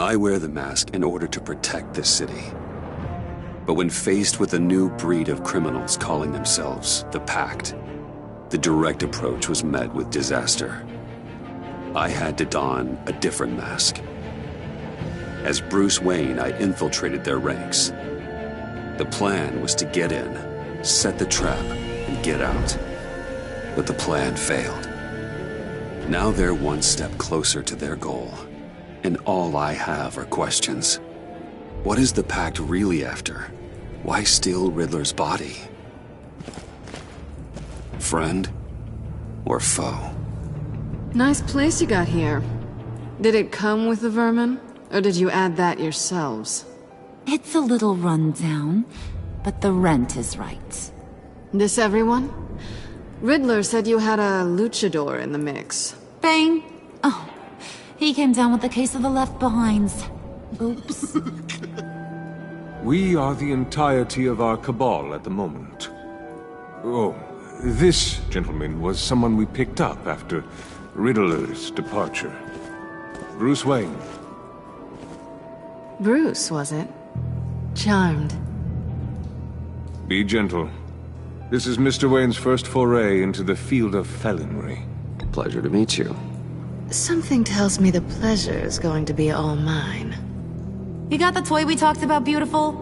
I wear the mask in order to protect this city. But when faced with a new breed of criminals calling themselves the Pact, the direct approach was met with disaster. I had to don a different mask. As Bruce Wayne, I infiltrated their ranks. The plan was to get in, set the trap, and get out. But the plan failed. Now they're one step closer to their goal, and all I have are questions. What is the Pact really after? Why steal Riddler's body? Friend or foe? Nice place you got here. Did it come with the vermin, or did you add that yourselves? It's a little run down, but the rent is right. This everyone? Riddler said you had a luchador in the mix. Bang! Oh, he came down with a case of the left-behinds. Oops. We are the entirety of our cabal at the moment. Oh, this gentleman was someone we picked up after Riddler's departure. Bruce Wayne. Bruce, was it? Charmed. Be gentle. This is Mr. Wayne's first foray into the field of felonry. Pleasure to meet you. Something tells me the pleasure is going to be all mine. You got the toy we talked about, beautiful?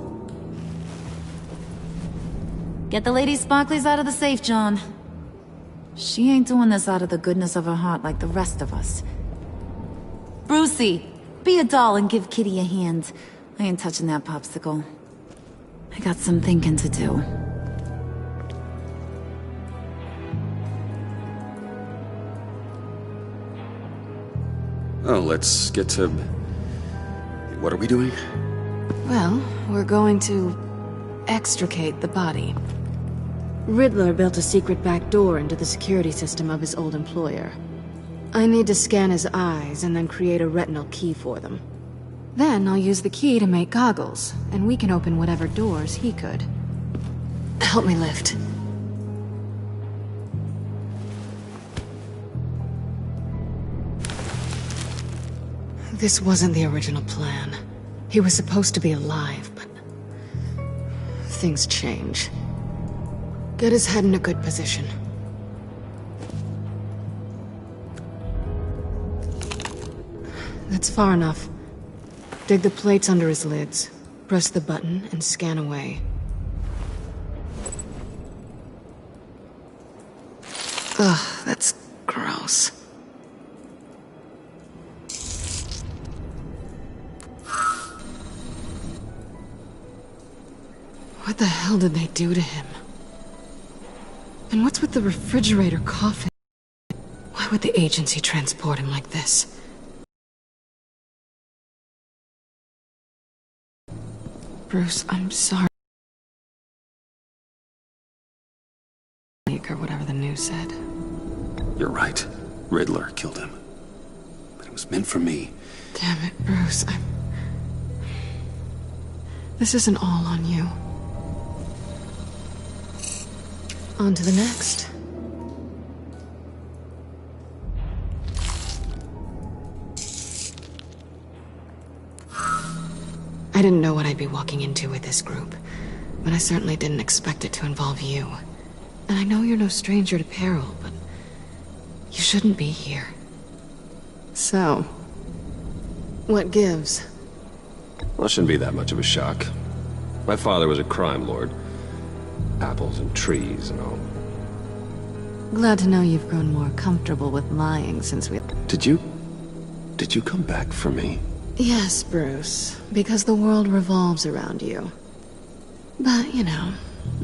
Get the lady sparklies out of the safe, John. She ain't doing this out of the goodness of her heart like the rest of us. Brucey, be a doll and give Kitty a hand. I ain't touching that popsicle. I got some thinking to do. Oh, let's get to... What are we doing? Well, we're going to extricate the body. Riddler built a secret back door into the security system of his old employer. I need to scan his eyes and then create a retinal key for them. Then I'll use the key to make goggles, and we can open whatever doors he could. Help me lift. This wasn't the original plan. He was supposed to be alive, but... things change. Get his head in a good position. That's far enough. Dig the plates under his lids. Press the button and scan away. Ugh, that's gross. What the hell did they do to him? And what's with the refrigerator coffin? Why would the agency transport him like this? Bruce, I'm sorry. Or whatever the news said. You're right. Riddler killed him. But it was meant for me. Damn it, Bruce, This isn't all on you. On to the next. I didn't know what I'd be walking into with this group, but I certainly didn't expect it to involve you. And I know you're no stranger to peril, but you shouldn't be here. So, what gives? Well, it shouldn't be that much of a shock. My father was a crime lord. Apples and trees and all. Glad to know you've grown more comfortable with lying since we... Did you come back for me? Yes, Bruce, because the world revolves around you. But, you know,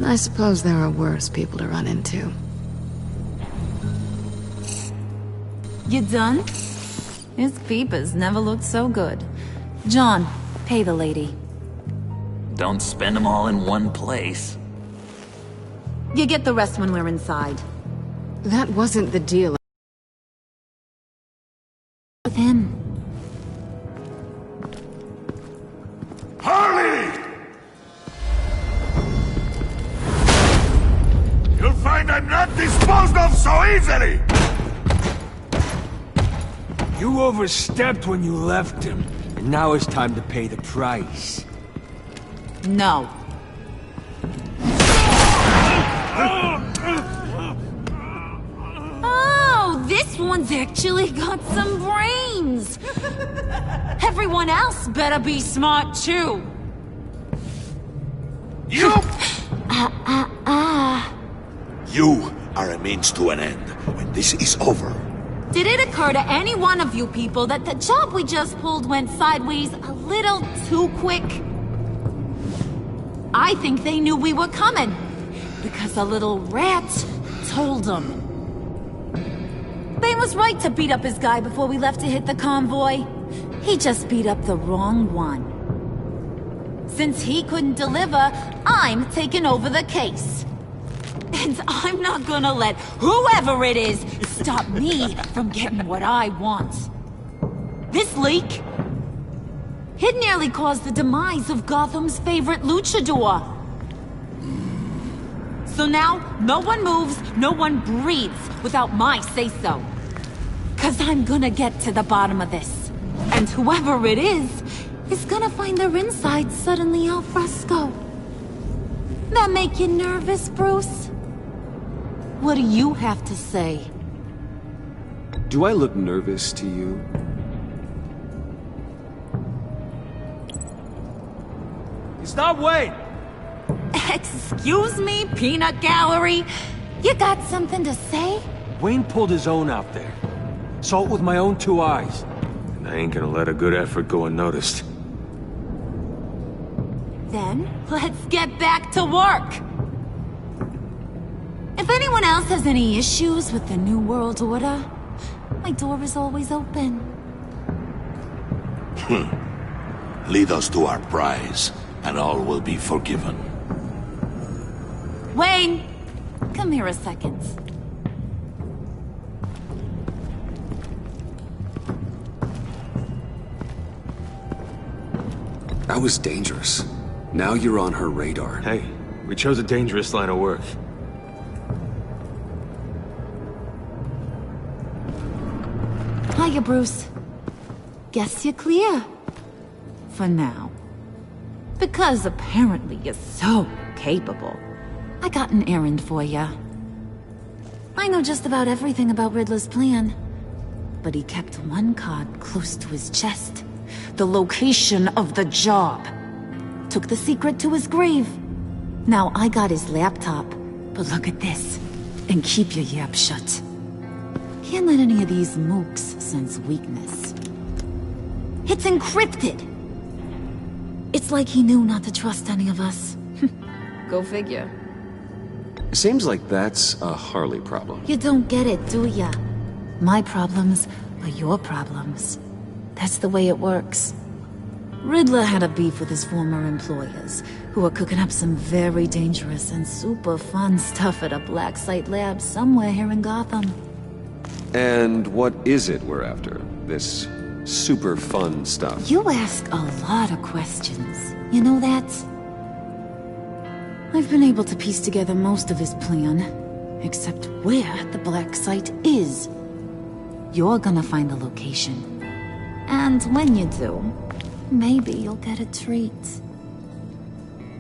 I suppose there are worse people to run into. You done? His peepers never looked so good. John, pay the lady. Don't spend them all in one place. You get the rest when we're inside. That wasn't the deal. With him. Harley! You'll find I'm not disposed of so easily! You overstepped when you left him. And now it's time to pay the price. No. Oh, this one's actually got some brains. Everyone else better be smart too. You! You are a means to an end. When this is over, Did it occur to any one of you people that the job we just pulled went sideways a little too quick? I think they knew we were coming, because a little rat told them. Bane was right to beat up his guy before we left to hit the convoy. He just beat up the wrong one. Since he couldn't deliver, I'm taking over the case. And I'm not gonna let whoever it is stop me from getting what I want. This leak, it nearly caused the demise of Gotham's favorite luchador. So now, no one moves, no one breathes without my say-so. 'Cause I'm gonna get to the bottom of this. And whoever it is gonna find their insides suddenly al fresco. That make you nervous, Bruce? What do you have to say? Do I look nervous to you? Stop Wayne! Excuse me, peanut gallery? You got something to say? Wayne pulled his own out there. Saw it with my own 2 eyes. And I ain't gonna let a good effort go unnoticed. Then, let's get back to work. If anyone else has any issues with the New World Order, my door is always open. lead us to our prize, and all will be forgiven. Wayne, come here a second. That was dangerous. Now you're on her radar. Hey, we chose a dangerous line of work. Hiya, Bruce. Guess you're clear. For now. Because apparently you're so capable. I got an errand for ya. I know just about everything about Riddler's plan. But he kept one card close to his chest. The location of the job. Took the secret to his grave. Now I got his laptop. But look at this. And keep your yap shut. Can't let any of these mooks sense weakness. It's encrypted! It's like he knew not to trust any of us. Go figure. Seems like that's a Harley problem. You don't get it, do ya? My problems are your problems. That's the way it works. Riddler had a beef with his former employers, who were cooking up some very dangerous and super fun stuff at a black site lab somewhere here in Gotham. And what is it we're after? This super fun stuff? You ask a lot of questions. You know that? I've been able to piece together most of his plan, except where the black site is. You're gonna find the location. And when you do, maybe you'll get a treat.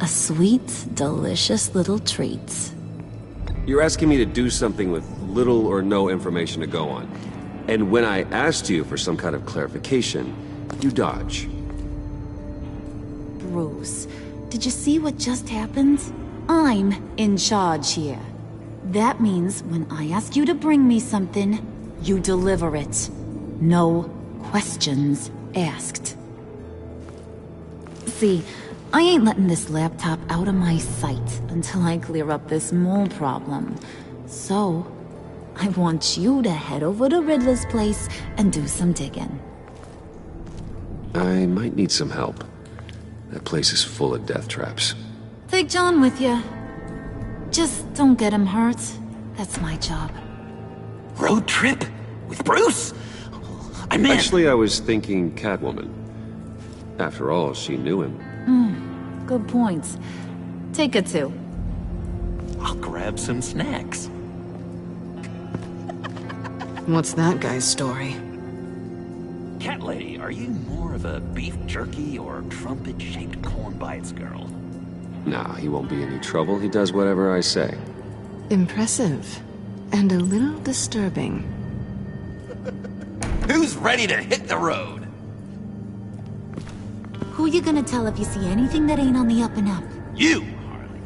A sweet, delicious little treat. You're asking me to do something with little or no information to go on. And when I asked you for some kind of clarification, you dodge. Bruce, did you see what just happened? I'm in charge here. That means when I ask you to bring me something, you deliver it. No questions asked. See, I ain't letting this laptop out of my sight until I clear up this mole problem. So, I want you to head over to Riddler's place and do some digging. I might need some help. That place is full of death traps. Take John with you. Just don't get him hurt. That's my job. Road trip? With Bruce? I'm in. Actually, I was thinking Catwoman. After all, she knew him. Good points. Take it too. I'll grab some snacks. What's that guy's story? Cat lady, are you more of a beef jerky or trumpet-shaped corn bites girl? Nah, he won't be any trouble. He does whatever I say. Impressive. And a little disturbing. Who's ready to hit the road? Who you gonna tell if you see anything that ain't on the up and up? You, Harley.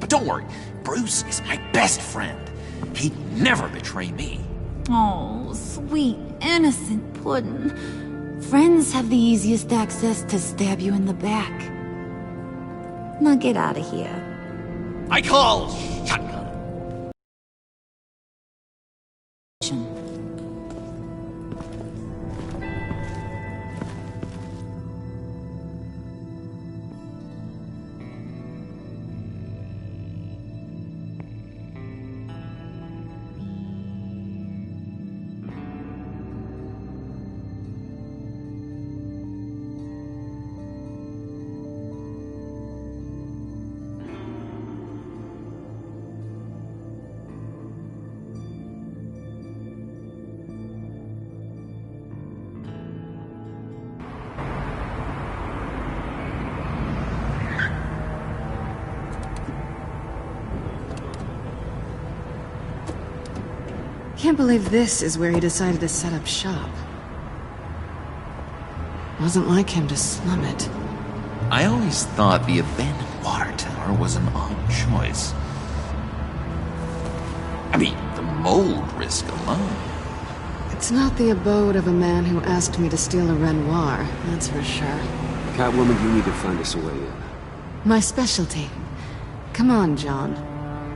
But don't worry, Bruce is my best friend. He'd never betray me. Oh, sweet, innocent puddin'. Friends have the easiest access to stab you in the back. Now get out of here. I call shotgun. Can't believe this is where he decided to set up shop. Wasn't like him to slum it. I always thought the abandoned water tower was an odd choice. I mean, the mold risk alone. It's not the abode of a man who asked me to steal a Renoir, that's for sure. Catwoman, you need to find us a way in. My specialty. Come on, John.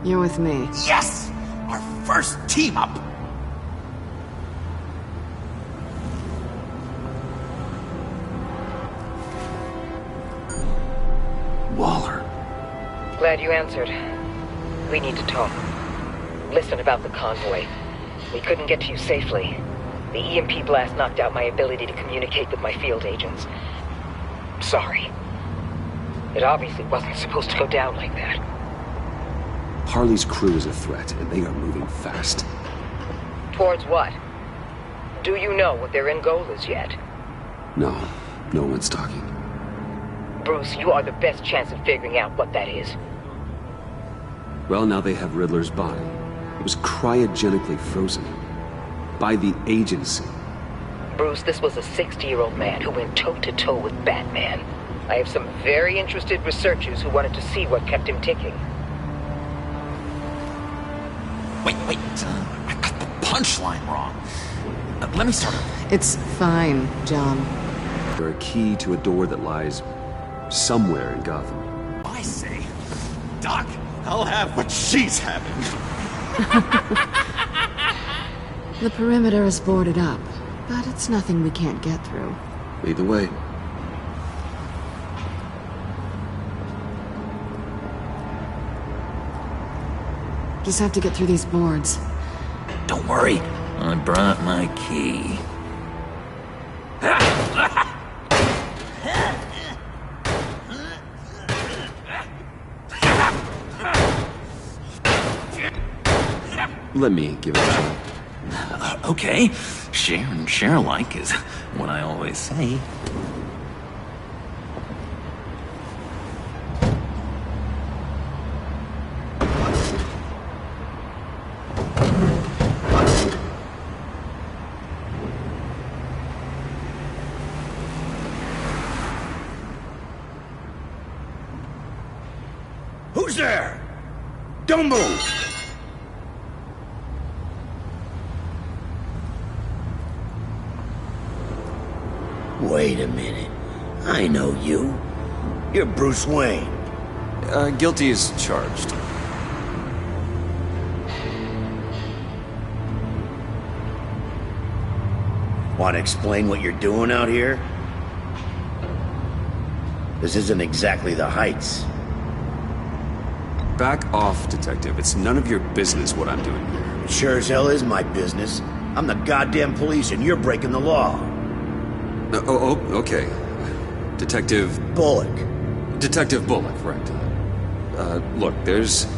You're with me. Yes! Our first team up! Waller. Glad you answered. We need to talk. Listen about the convoy. We couldn't get to you safely. The EMP blast knocked out my ability to communicate with my field agents. Sorry. It obviously wasn't supposed to go down like that. Harley's crew is a threat, and they are moving fast. Towards what? Do you know what their end goal is yet? No, no one's talking. Bruce, you are the best chance of figuring out what that is. Well, now they have Riddler's body. It was cryogenically frozen. By the agency. Bruce, this was a 60-year-old man who went toe-to-toe with Batman. I have some very interested researchers who wanted to see what kept him ticking. Wait, I got the punchline wrong. Let me start over. It's fine, John. They're a key to a door that lies somewhere in Gotham. I say, Doc, I'll have what she's having. The perimeter is boarded up, but it's nothing we can't get through. Lead the way. Just have to get through these boards. Don't worry, I brought my key. Let me give it a shot. Okay, share and share alike is what I always say. Who's there? Don't move! Wait a minute. I know you. You're Bruce Wayne. Guilty as charged. Want to explain what you're doing out here? This isn't exactly the Heights. Back off, Detective. It's none of your business what I'm doing here. It sure as hell is my business. I'm the goddamn police and you're breaking the law. Okay. Detective... Bullock. Detective Bullock, right. Look, there's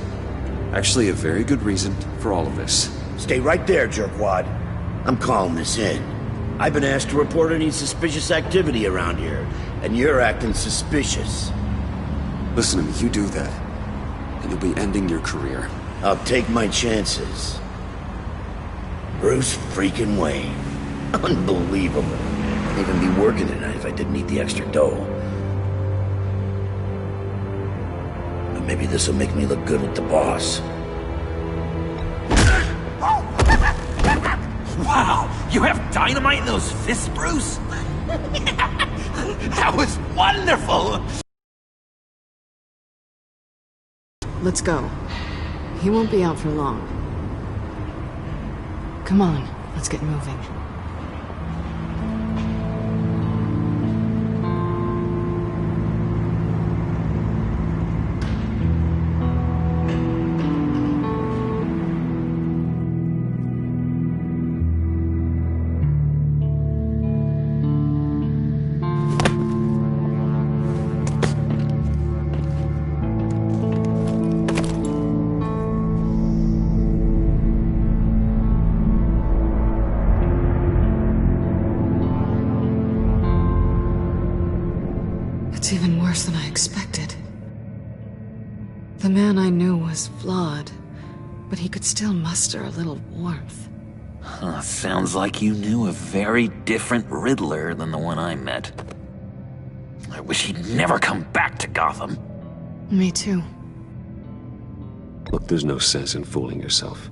actually a very good reason for all of this. Stay right there, jerkwad. I'm calling this in. I've been asked to report any suspicious activity around here, and you're acting suspicious. Listen to me, you do that, and you'll be ending your career. I'll take my chances. Bruce freaking Wayne. Unbelievable. I'd even be working tonight if I didn't need the extra dough. But maybe this'll make me look good with the boss. Wow! You have dynamite in those fists, Bruce? That was wonderful! Let's go. He won't be out for long. Come on, let's get moving. It's even worse than I expected. The man I knew was flawed, but he could still muster a little warmth. Sounds like you knew a very different Riddler than the one I met. I wish he'd never come back to Gotham. Me too. Look, there's no sense in fooling yourself.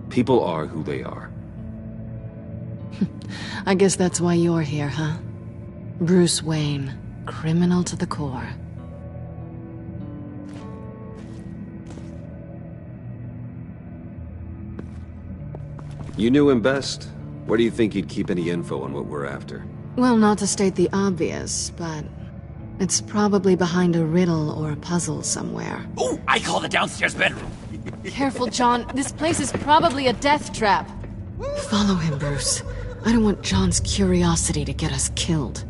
People are who they are. I guess that's why you're here, huh? Bruce Wayne, criminal to the core. You knew him best. Where do you think he'd keep any info on what we're after? Well, not to state the obvious, but it's probably behind a riddle or a puzzle somewhere. Oh, I call the downstairs bedroom. Careful, John. This place is probably a death trap. Follow him, Bruce. I don't want John's curiosity to get us killed.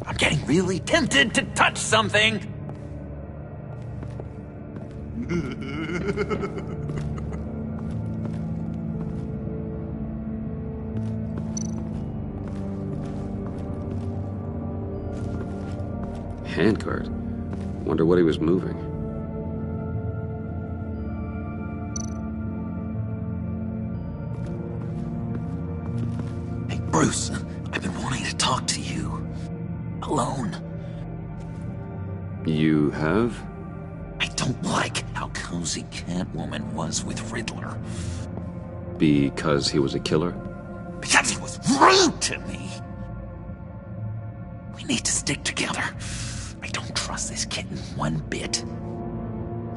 I'm getting really tempted to touch something. Handcart? Wonder what he was moving. Hey, Bruce, I've been wanting to talk to you. Alone. You have? I don't like how cozy Catwoman was with Riddler. Because he was a killer? Because he was rude to me. We need to stick together. I don't trust this kitten one bit.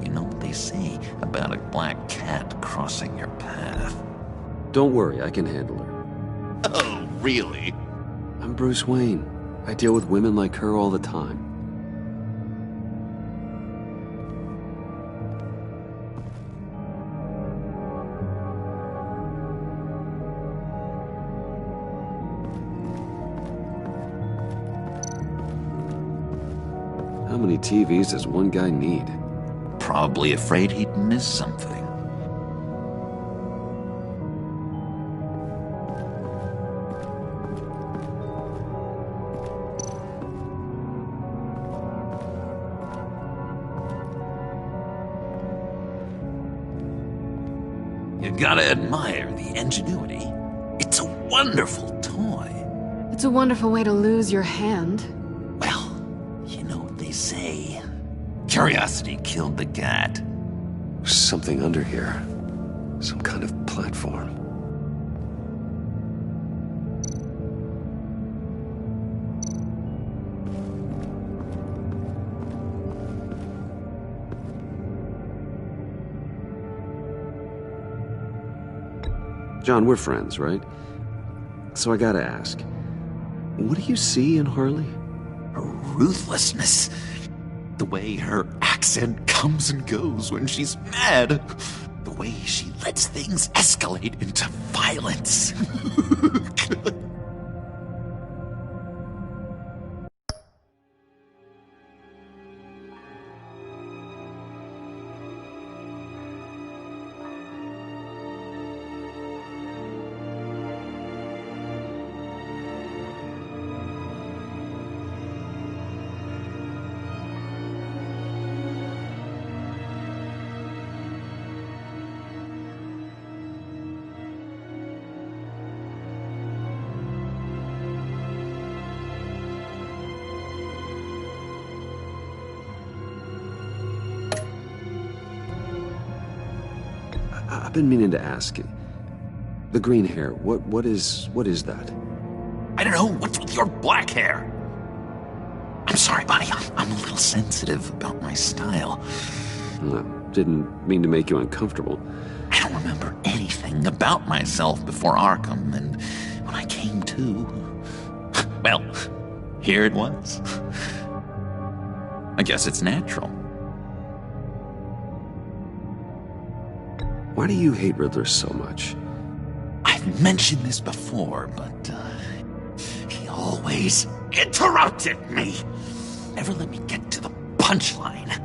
You know what they say about a black cat crossing your path? Don't worry, I can handle her. Oh, really? I'm Bruce Wayne. I deal with women like her all the time. How many TVs does one guy need? Probably afraid he'd miss something. You gotta admire the ingenuity. It's a wonderful toy. It's a wonderful way to lose your hand. Well, you know what they say. Curiosity killed the cat. There's something under here. Some kind of platform. John, we're friends, right? So I gotta ask, what do you see in Harley? Her ruthlessness. The way her accent comes and goes when she's mad. The way she lets things escalate into violence. I've been meaning to ask you. The green hair, what is that? I don't know, what's with your black hair? I'm sorry, buddy, I'm a little sensitive about my style. Didn't mean to make you uncomfortable. I don't remember anything about myself before Arkham, and when I came to, well, here it was. I guess it's natural. Why do you hate Riddler so much? I've mentioned this before, but he always interrupted me. Never let me get to the punchline.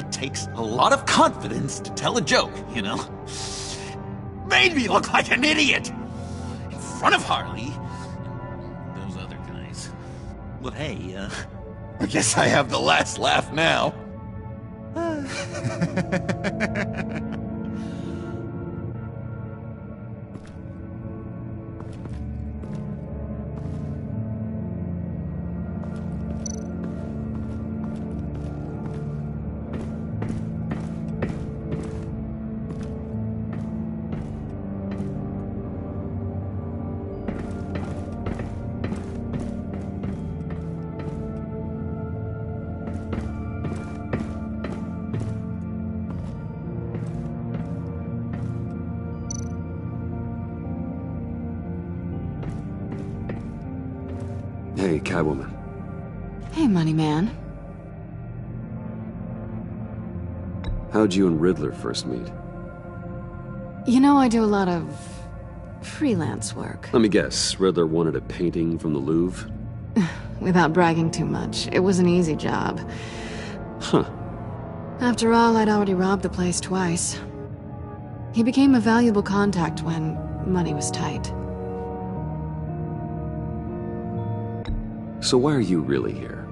It takes a lot of confidence to tell a joke, you know? Made me look like an idiot in front of Harley and those other guys. Well, hey, I guess I have the last laugh now. Hey, Catwoman. Hey, Money Man. How'd you and Riddler first meet? You know, I do a lot of freelance work. Let me guess, Riddler wanted a painting from the Louvre? Without bragging too much, it was an easy job. Huh. After all, I'd already robbed the place twice. He became a valuable contact when money was tight. So why are you really here?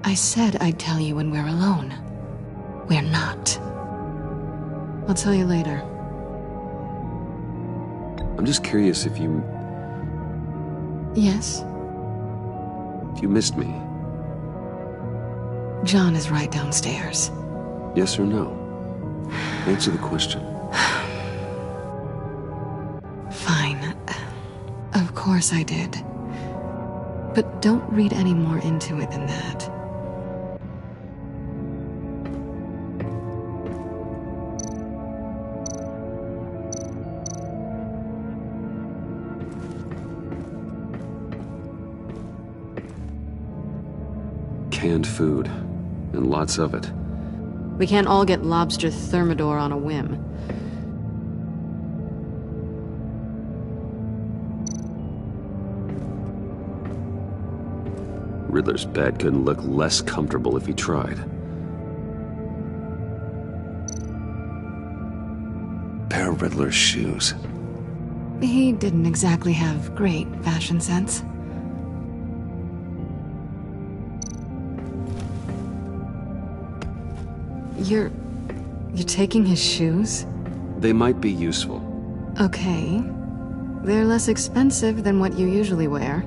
I said I'd tell you when we're alone. We're not. I'll tell you later. I'm just curious if you... Yes? If you missed me. John is right downstairs. Yes or no? Answer the question. Fine. Of course I did. But don't read any more into it than that. Canned food. And lots of it. We can't all get lobster thermidor on a whim. Riddler's bed couldn't look less comfortable if he tried. Pair of Riddler's shoes. He didn't exactly have great fashion sense. You're taking his shoes? They might be useful. Okay. They're less expensive than what you usually wear.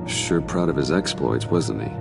Sure proud of his exploits, wasn't he?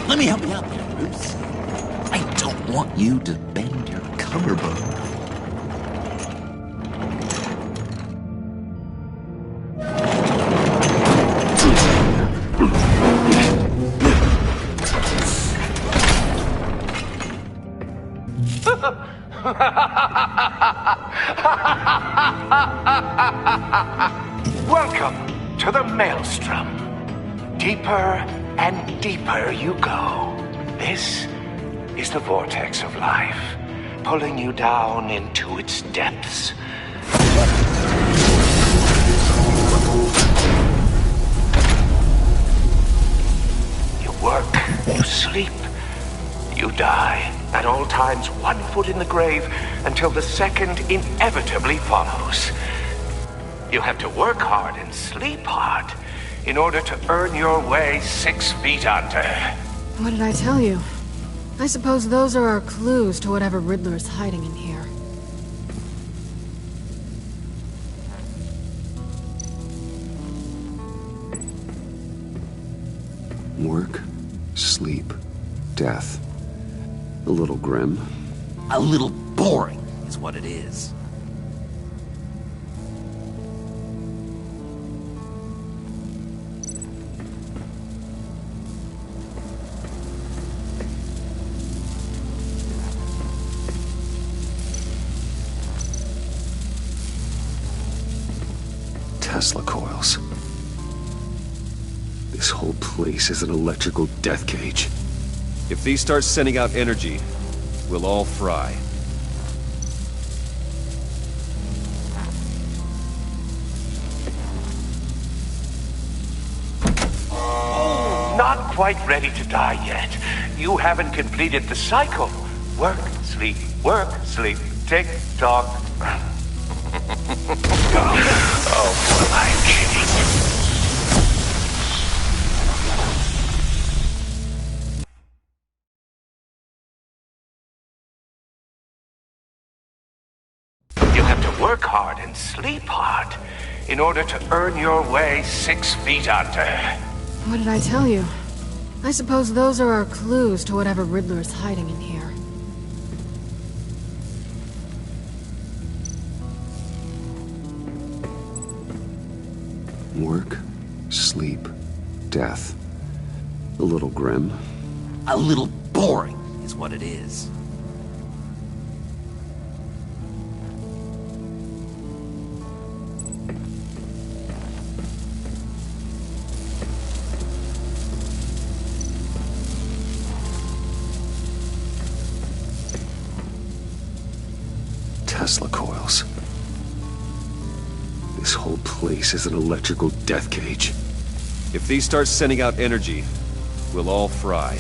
Let me help you out there, Bruce. I don't want you to bend your collarbone. Welcome to the Maelstrom. Deeper and deeper you go. This is the vortex of life, pulling you down into its depths. You work, you sleep, you die. At all times, 1 foot in the grave until the second inevitably follows. You have to work hard and sleep hard in order to earn your way 6 feet under. What did I tell you? I suppose those are our clues to whatever Riddler's hiding in here. Work, sleep, death. A little grim. A little boring is what it is. Tesla coils. This whole place is an electrical death cage. If these start sending out energy, we'll all fry. Not quite ready to die yet. You haven't completed the cycle. Work, sleep, tick tock. Oh, what am I kidding? Work hard and sleep hard in order to earn your way 6 feet under. What did I tell you? I suppose those are our clues to whatever Riddler's hiding in here. Work, sleep, death. A little grim. A little boring is what it is. Tesla coils. This whole place is an electrical death cage. If these start sending out energy, we'll all fry.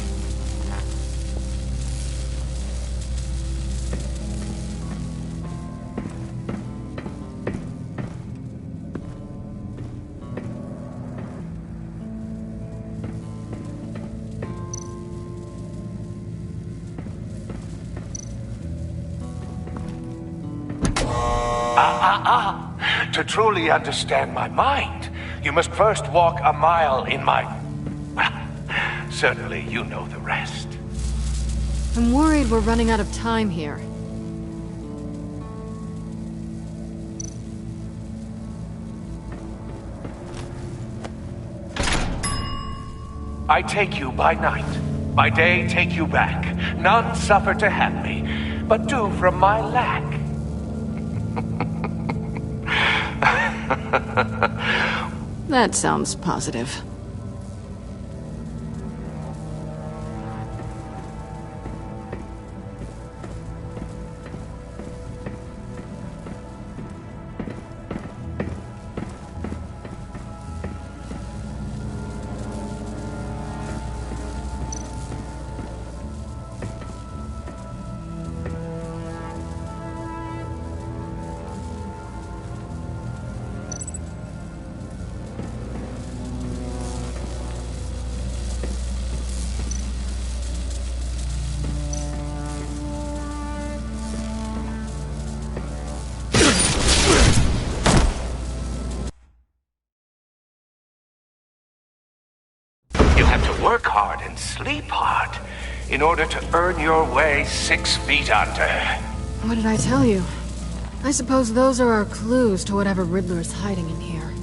To truly understand my mind, you must first walk a mile in my... Well, certainly you know the rest. I'm worried we're running out of time here. I take you by night. By day, take you back. None suffer to have me, but do from my lack. That sounds positive. Work hard and sleep hard in order to earn your way 6 feet under. What did I tell you? I suppose those are our clues to whatever Riddler's hiding in here.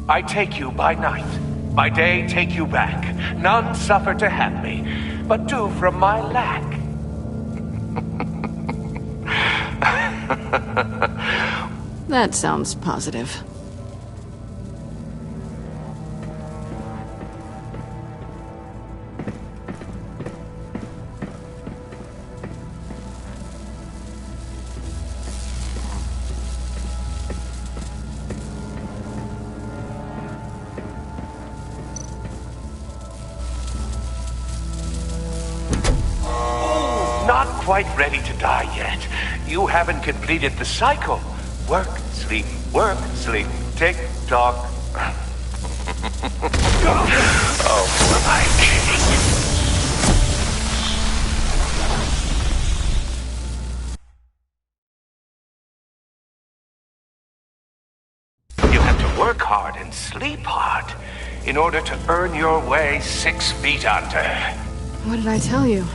I take you by night. By day take you back. None suffer to have me, but do from my lack. That sounds positive. Not quite ready to die yet. You haven't completed the cycle. Work, sleep, tick tock. Oh, for my king. You have to work hard and sleep hard in order to earn your way 6 feet under. What did I tell you?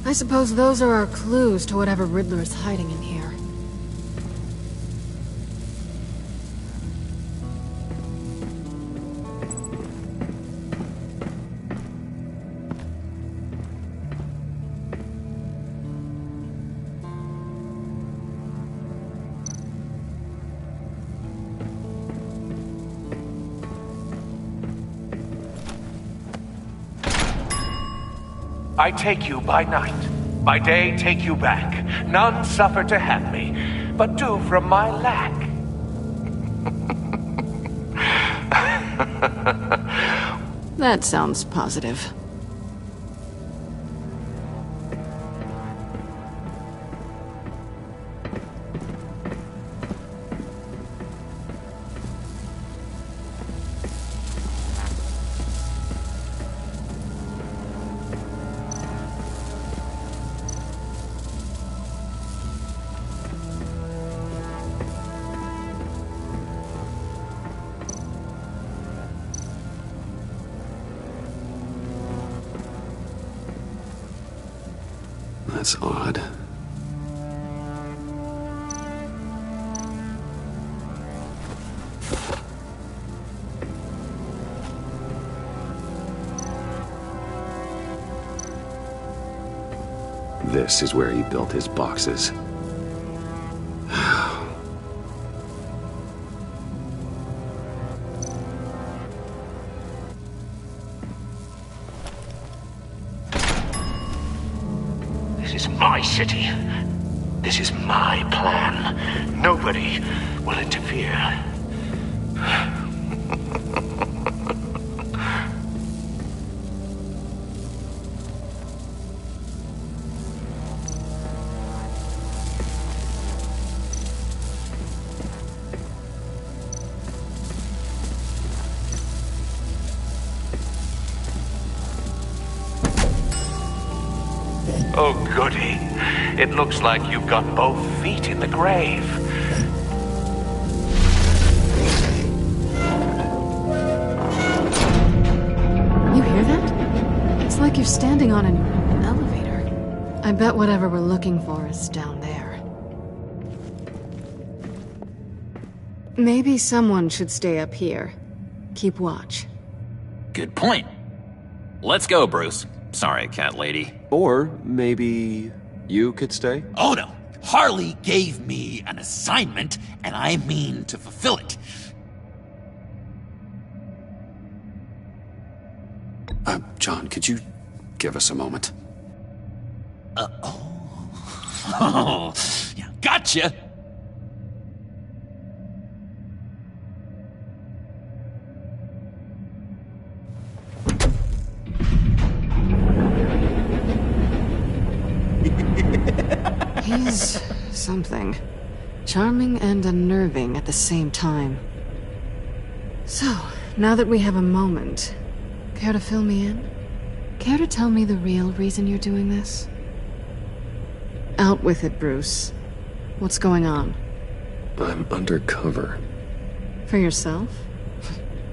I suppose those are our clues to whatever Riddler is hiding in here. I take you by night. By day take you back. None suffer to have me, but do from my lack. That sounds positive. That's odd. This is where he built his boxes. This is my city. This is my plan. Nobody will interfere. Oh, goody. It looks like you've got both feet in the grave. You hear that? It's like you're standing on an elevator. I bet whatever we're looking for is down there. Maybe someone should stay up here. Keep watch. Good point. Let's go, Bruce. Sorry, cat lady. Or maybe you could stay? Oh no! Harley gave me an assignment, and I mean to fulfill it. John, could you give us a moment? Oh, yeah, gotcha! He's something. Charming and unnerving at the same time. So, now that we have a moment, care to fill me in? Care to tell me the real reason you're doing this? Out with it, Bruce. What's going on? I'm undercover. For yourself?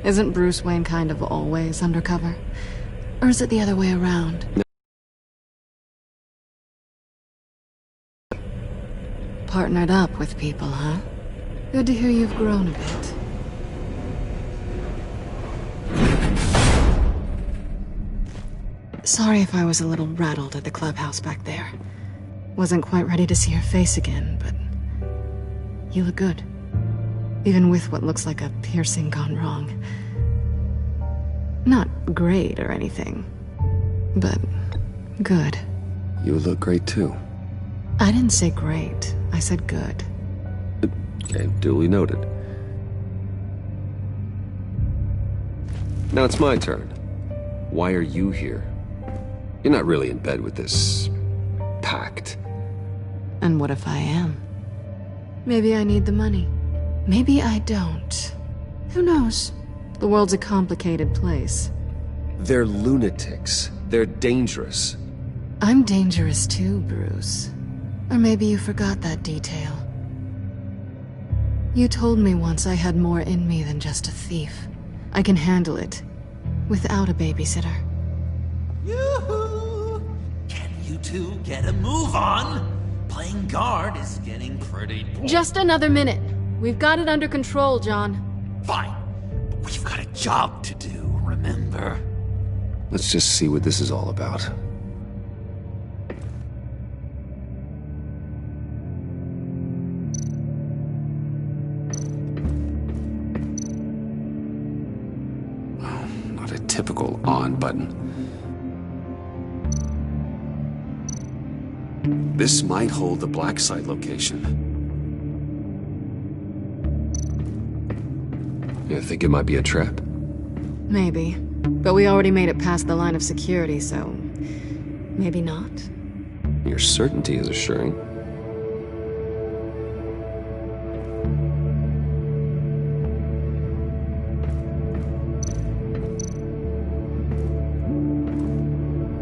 Isn't Bruce Wayne kind of always undercover? Or is it the other way around? Partnered up with people, huh? Good to hear you've grown a bit. Sorry if I was a little rattled at the clubhouse back there. Wasn't quite ready to see your face again, but... you look good. Even with what looks like a piercing gone wrong. Not great or anything, but good. You look great too. I didn't say great, I said good. Okay, duly noted. Now it's my turn. Why are you here? You're not really in bed with this... pact. And what if I am? Maybe I need the money. Maybe I don't. Who knows? The world's a complicated place. They're lunatics. They're dangerous. I'm dangerous too, Bruce. Or maybe you forgot that detail. You told me once I had more in me than just a thief. I can handle it. Without a babysitter. Yoo-hoo! Can you two get a move on? Playing guard is getting pretty boring. Just another minute. We've got it under control, John. Fine. But we've got a job to do, remember? Let's just see what this is all about. Not a typical on button. This might hold the black site location. You think it might be a trap? Maybe. But we already made it past the line of security, so... maybe not. Your certainty is assuring.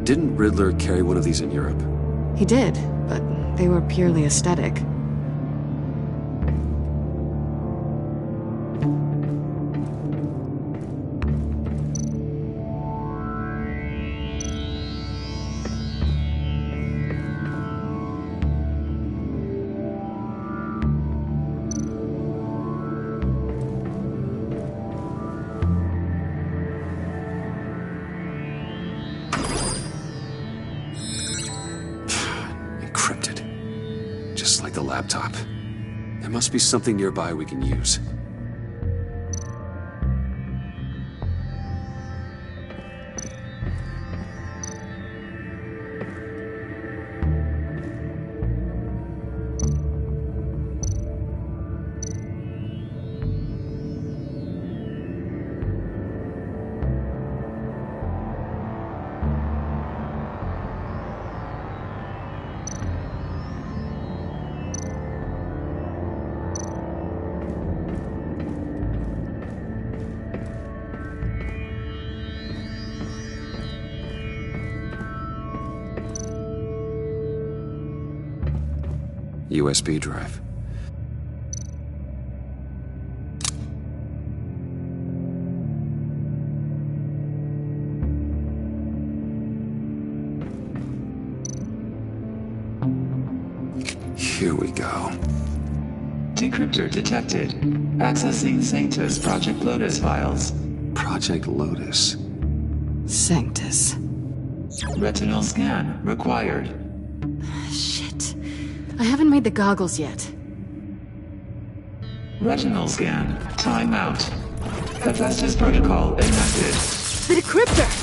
Didn't Riddler carry one of these in Europe? He did, but they were purely aesthetic. Just like the laptop. There must be something nearby we can use. USB drive. Here we go. Decryptor detected. Accessing Sanctus Project Lotus files. Project Lotus. Sanctus. Retinal scan required. Shit. I haven't made the goggles yet. Retinal scan. Timeout. Hephaestus protocol enacted. The decryptor!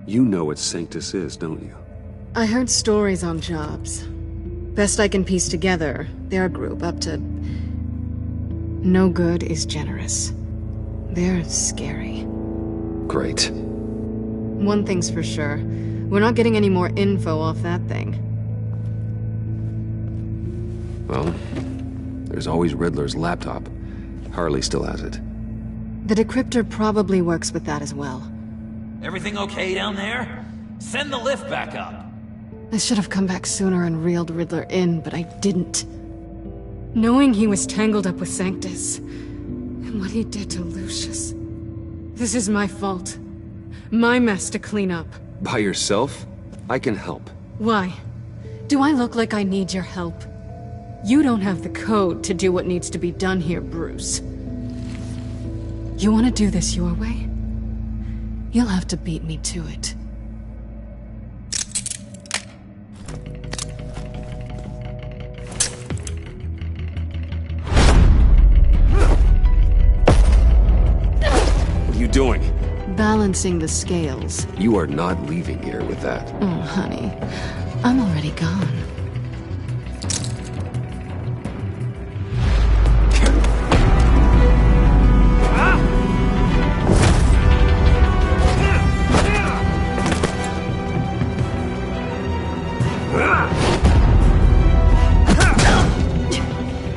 You know what Sanctus is, don't you? I heard stories on jobs. Best I can piece together, their group up to... no good is generous. They're scary. Great. One thing's for sure. We're not getting any more info off that thing. Well, there's always Riddler's laptop. Harley still has it. The decryptor probably works with that as well. Everything okay down there? Send the lift back up. I should have come back sooner and reeled Riddler in, but I didn't. Knowing he was tangled up with Sanctus, and what he did to Lucius. This is my fault. My mess to clean up. By yourself? I can help. Why? Do I look like I need your help? You don't have the code to do what needs to be done here, Bruce. You want to do this your way? You'll have to beat me to it. What are you doing? Balancing the scales. You are not leaving here with that. Oh, honey. I'm already gone.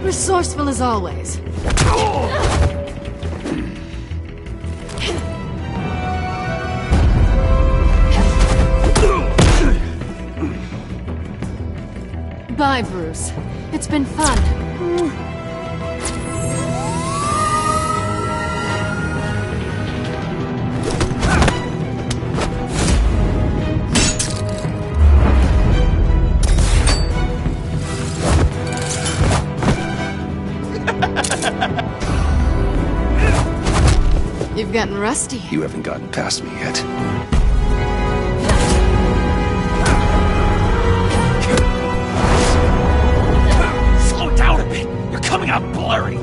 Resourceful as always. Bye, Bruce. It's been fun. You've gotten rusty. You haven't gotten past me yet. Slow down a bit. You're coming out blurry.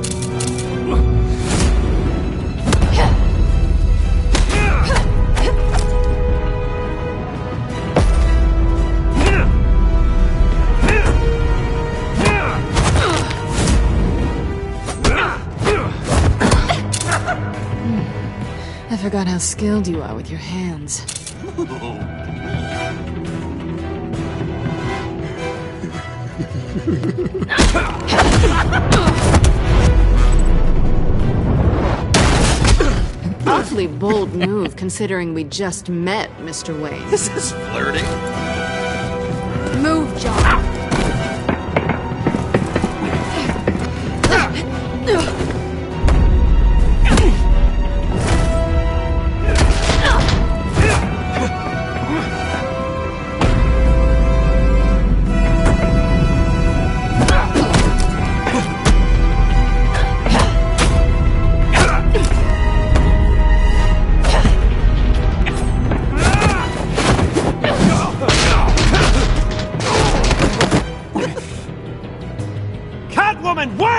I forgot how skilled you are with your hands. Awfully bold move, considering we just met, Mr. Wayne. This is flirting. Move, John.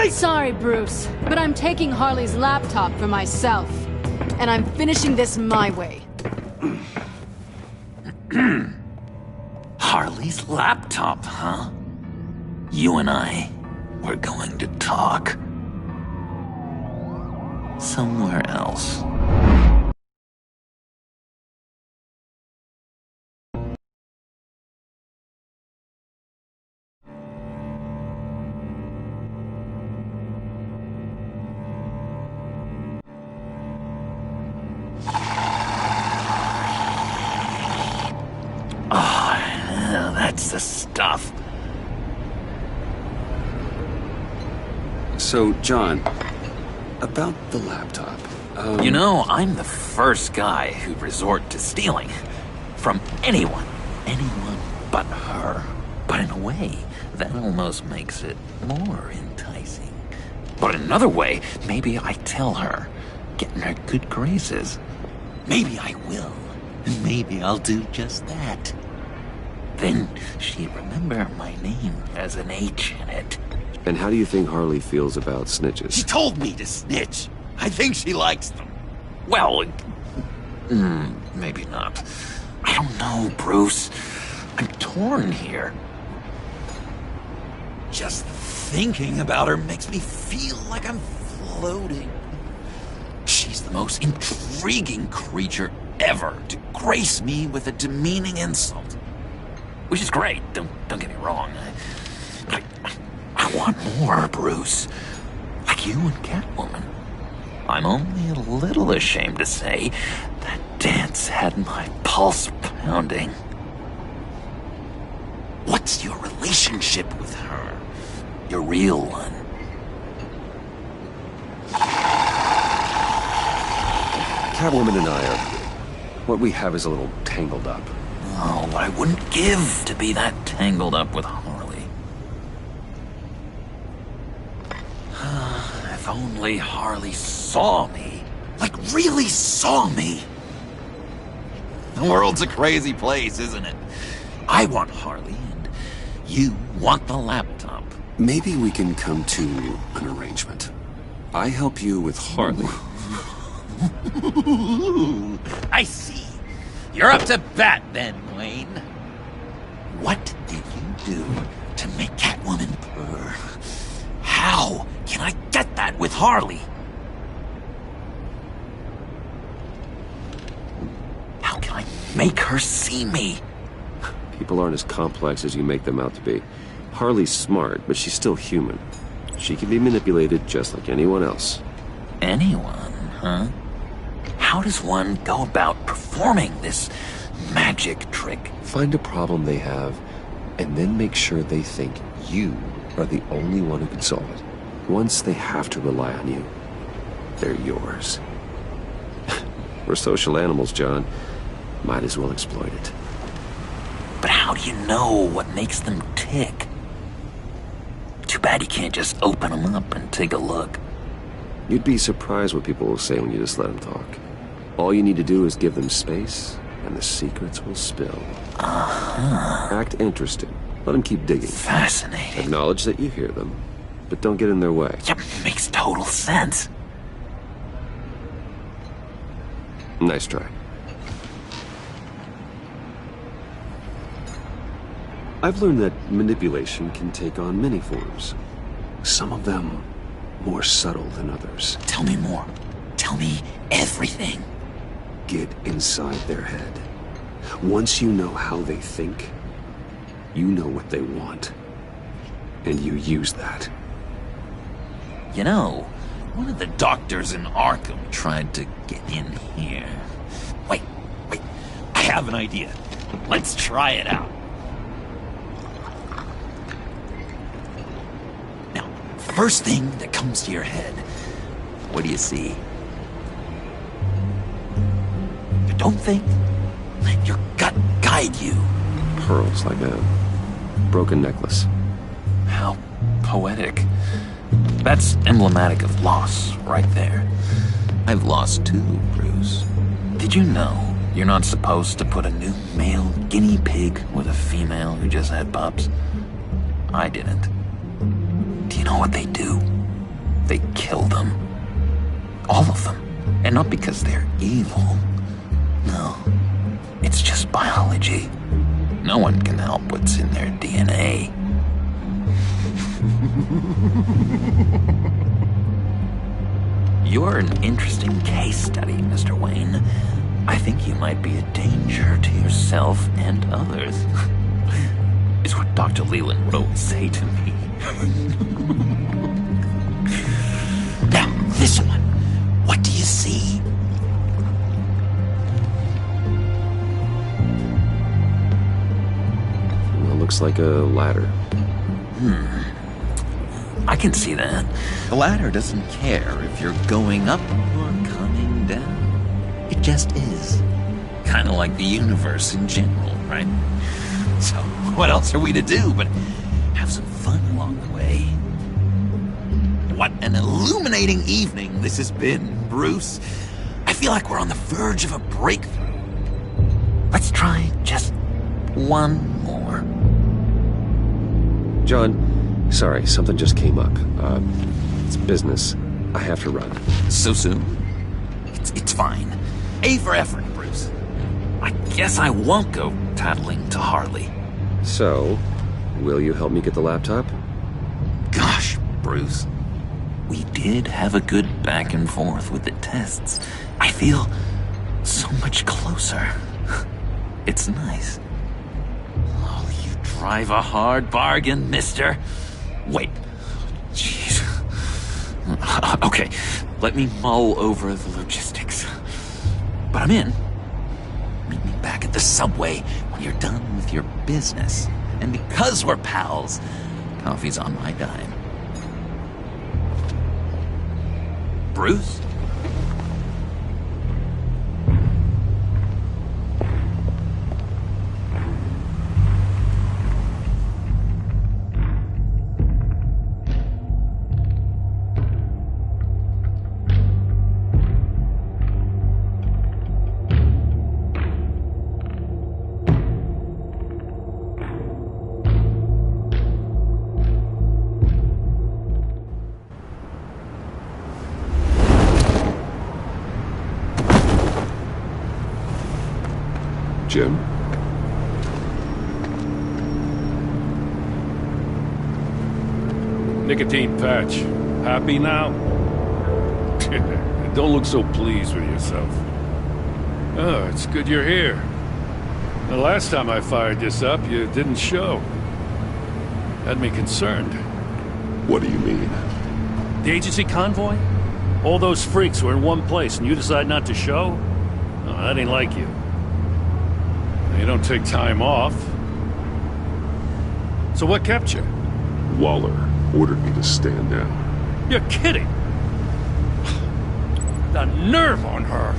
Sorry, Bruce, but I'm taking Harley's laptop for myself. And I'm finishing this my way. Harley's laptop, huh? You and I, we're going to talk. Somewhere else. That's the stuff. So, John, about the laptop. You know, I'm the first guy who'd resort to stealing. From anyone. Anyone but her. But in a way, that almost makes it more enticing. But in another way, maybe I tell her. Get in her good graces. Maybe I will. Maybe I'll do just that. Then she'd remember my name has an H in it. And how do you think Harley feels about snitches? She told me to snitch. I think she likes them. Well, maybe not. I don't know, Bruce. I'm torn here. Just thinking about her makes me feel like I'm floating. She's the most intriguing creature ever to grace me with a demeaning insult. Which is great, don't get me wrong. I want more, Bruce. Like you and Catwoman. I'm only a little ashamed to say that dance had my pulse pounding. What's your relationship with her? Your real one? Catwoman and I are... what we have is a little tangled up. Oh, what I wouldn't give to be that tangled up with Harley. only Harley saw me. Like, really saw me. The world's a crazy place, isn't it? I want Harley, and you want the laptop. Maybe we can come to an arrangement. I help you with Harley. I see. You're up to bat then, Wayne. What did you do to make Catwoman purr? How can I get that with Harley? How can I make her see me? People aren't as complex as you make them out to be. Harley's smart, but she's still human. She can be manipulated just like anyone else. Anyone, huh? How does one go about performing this magic trick? Find a problem they have, and then make sure they think you are the only one who can solve it. Once they have to rely on you, they're yours. We're social animals, John. Might as well exploit it. But how do you know what makes them tick? Too bad you can't just open them up and take a look. You'd be surprised what people will say when you just let them talk. All you need to do is give them space, and the secrets will spill. Act interested. Let them keep digging. Fascinating. Acknowledge that you hear them, but don't get in their way. Yep, makes total sense. Nice try. I've learned that manipulation can take on many forms. Some of them more subtle than others. Tell me more. Tell me everything. Get inside their head. Once you know how they think, you know what they want. And you use that. You know, one of the doctors in Arkham tried to get in here. Wait. I have an idea. Let's try it out. Now, first thing that comes to your head, what do you see? Don't think. Let your gut guide you. Pearls like a broken necklace. How poetic. That's emblematic of loss, right there. I've lost too, Bruce. Did you know you're not supposed to put a new male guinea pig with a female who just had pups? I didn't. Do you know what they do? They kill them. All of them. And not because they're evil. No. It's just biology. No one can help what's in their DNA. You're an interesting case study, Mr. Wayne. I think you might be a danger to yourself and others. It's what Dr. Leland would always say to me. Now, this one. What do you see? Well, looks like a ladder. I can see that. The ladder doesn't care if you're going up or coming down. It just is. Kind of like the universe in general, right? So, what else are we to do but have some fun along the way? What an illuminating evening this has been, Bruce. I feel like we're on the verge of a breakthrough. Let's try just one more. John, sorry, something just came up. It's business. I have to run. So soon? It's fine. A for effort, Bruce. I guess I won't go tattling to Harley. So, will you help me get the laptop? Gosh, Bruce. We did have a good back and forth with the tests. I feel so much closer. It's nice. Oh, you drive a hard bargain, mister. Wait. Jeez. Okay, let me mull over the logistics. But I'm in. Meet me back at the subway when you're done with your business. And because we're pals, coffee's on my dime. Bruce? Jim? Nicotine patch. Happy now? Don't look so pleased with yourself. Oh, it's good you're here. The last time I fired this up, you didn't show. Had me concerned. What do you mean? The agency convoy? All those freaks were in one place and you decide not to show? Oh, that ain't like you. You don't take time off. So what kept you? Waller ordered me to stand down. You're kidding! The nerve on her!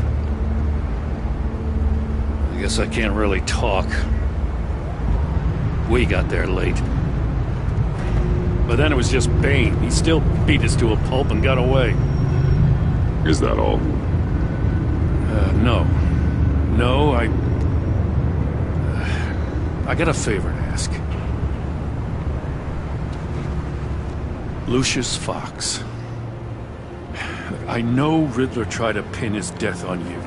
I guess I can't really talk. We got there late. But then it was just Bane. He still beat us to a pulp and got away. Is that all? No. No, I got a favor to ask. Lucius Fox. I know Riddler tried to pin his death on you,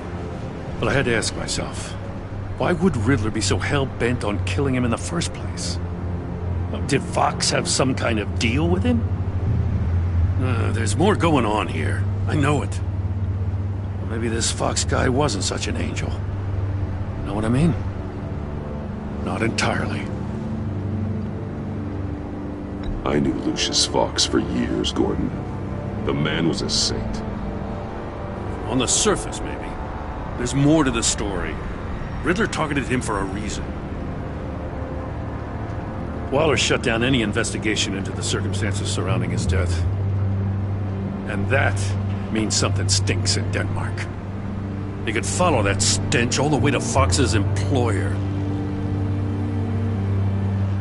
but I had to ask myself, why would Riddler be so hell-bent on killing him in the first place? Did Fox have some kind of deal with him? There's more going on here. I know it. Maybe this Fox guy wasn't such an angel. Know what I mean? Not entirely. I knew Lucius Fox for years, Gordon. The man was a saint. On the surface, maybe. There's more to the story. Riddler targeted him for a reason. Waller shut down any investigation into the circumstances surrounding his death. And that means something stinks in Denmark. You could follow that stench all the way to Fox's employer.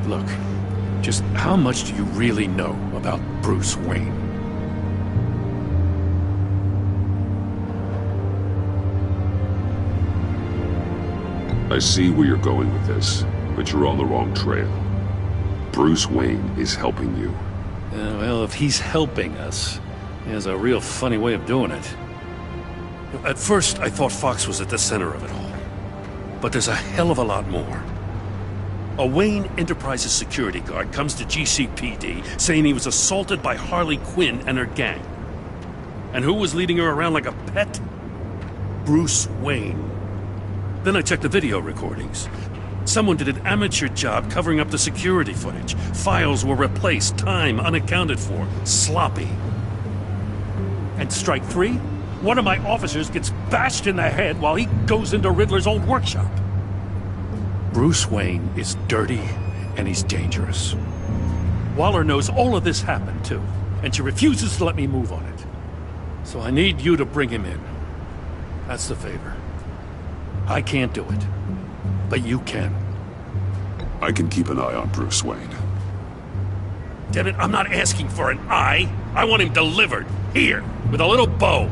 Look, just how much do you really know about Bruce Wayne? I see where you're going with this, but you're on the wrong trail. Bruce Wayne is helping you. Well, if he's helping us, he has a real funny way of doing it. At first, I thought Fox was at the center of it all. But there's a hell of a lot more. A Wayne Enterprises security guard comes to GCPD saying he was assaulted by Harley Quinn and her gang. And who was leading her around like a pet? Bruce Wayne. Then I checked the video recordings. Someone did an amateur job covering up the security footage. Files were replaced, time unaccounted for, sloppy. And strike three? One of my officers gets bashed in the head while he goes into Riddler's old workshop. Bruce Wayne is dirty and he's dangerous. Waller knows all of this happened too, and she refuses to let me move on it. So I need you to bring him in. That's the favor. I can't do it, but you can. I can keep an eye on Bruce Wayne. Damn it, I'm not asking for an eye. I want him delivered, here, with a little bow.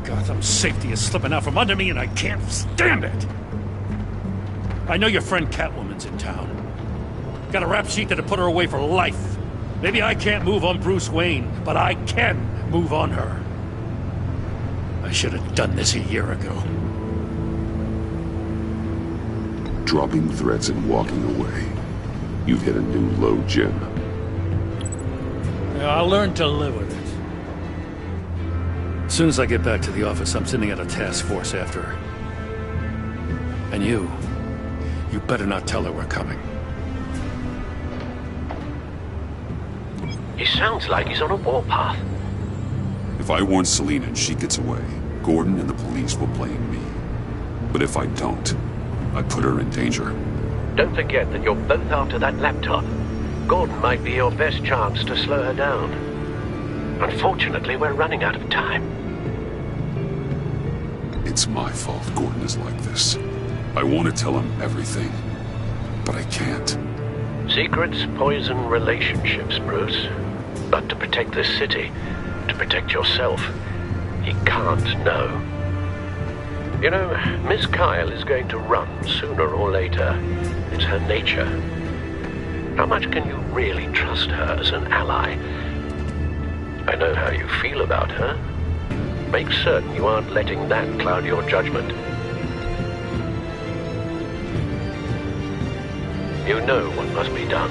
Gotham's safety is slipping out from under me and I can't stand it. I know your friend Catwoman's in town. Got a rap sheet that'll put her away for life. Maybe I can't move on Bruce Wayne, but I can move on her. I should have done this a year ago. Dropping threats and walking away. You've hit a new low, Jim. Yeah, I'll learn to live with it. As soon as I get back to the office, I'm sending out a task force after her. And you better not tell her we're coming. He sounds like he's on a warpath. If I warn Selina and she gets away, Gordon and the police will blame me. But if I don't, I put her in danger. Don't forget that you're both after that laptop. Gordon might be your best chance to slow her down. Unfortunately, we're running out of time. It's my fault Gordon is like this. I want to tell him everything, but I can't. Secrets poison relationships, Bruce. But to protect this city, to protect yourself, he can't know. You know, Miss Kyle is going to run sooner or later. It's her nature. How much can you really trust her as an ally? I know how you feel about her. Make certain you aren't letting that cloud your judgment. You know what must be done.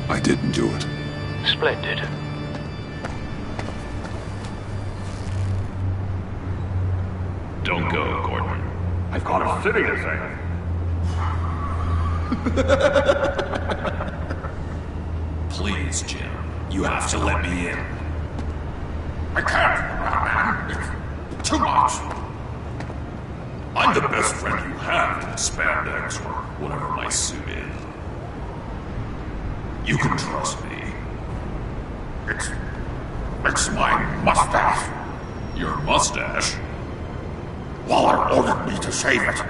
I didn't do it. Splendid. Don't go, Gordon. I've got a city to save. Please, Jim. You have to let me in. I can't, man. It's too much. I'm the best friend you have in spandex or whatever my suit is. You can trust me. It's my mustache. Your mustache? Waller ordered me to save it.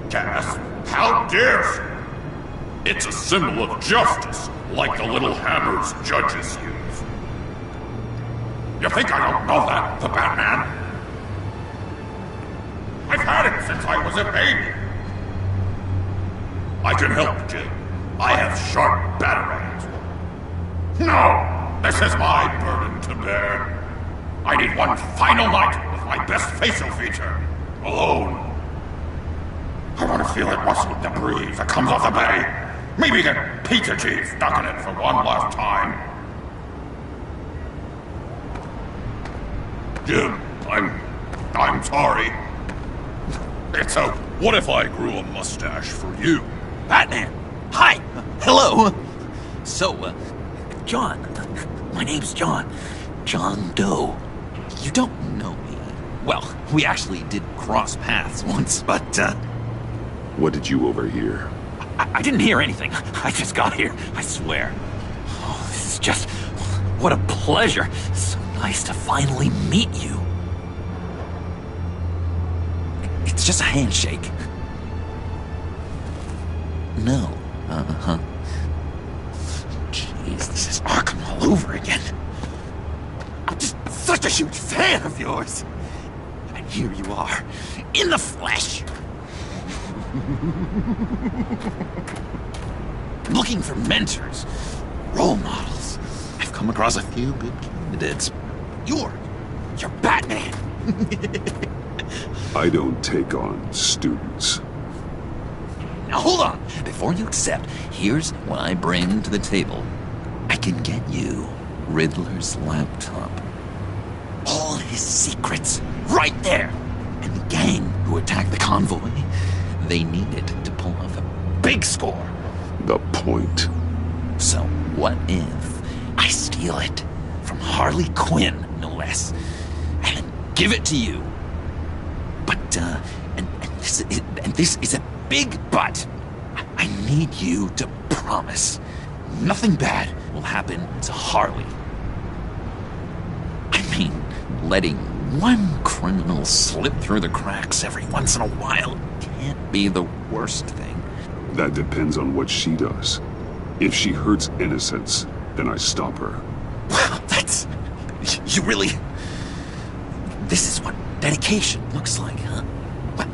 Cass, how dare she? It's a symbol of justice, like the little hammers judges use. You think I don't know that, the Batman? I've had it since I was a baby. I can help, Jim. I have sharp batarangs. No! This is my burden to bear. I need one final night with my best facial feature. Alone. I want to feel it rustle in the breeze that comes off the bay. Maybe get pizza cheese stuck in it for one last time. Jim, I'm sorry. It's so... What if I grew a mustache for you? Batman! Hi! Hello! So, John. My name's John. John Doe. You don't know me. Well, we actually did cross paths once, but, What did you overhear? I didn't hear anything. I just got here, I swear. Oh, this is just... What a pleasure. So nice to finally meet you. It's just a handshake. No. Uh-huh. Jeez, this is Arkham all over again. I'm just such a huge fan of yours. And here you are, in the flesh. Looking for mentors, role models. I've come across a few good candidates. You're Batman. I don't take on students. Now hold on. Before you accept, here's what I bring to the table. I can get you Riddler's laptop. All his secrets, right there. And the gang who attacked the convoy, they needed to pull off a big score. The point. So what if I steal it from Harley Quinn, no less, and give it to you? But, and this is a big but. I need you to promise nothing bad will happen to Harley. I mean, letting one criminal slip through the cracks every once in a while can't be the worst thing. That depends on what she does. If she hurts innocents, then I stop her. Wow, that's... You really... This is what dedication looks like, huh? Well,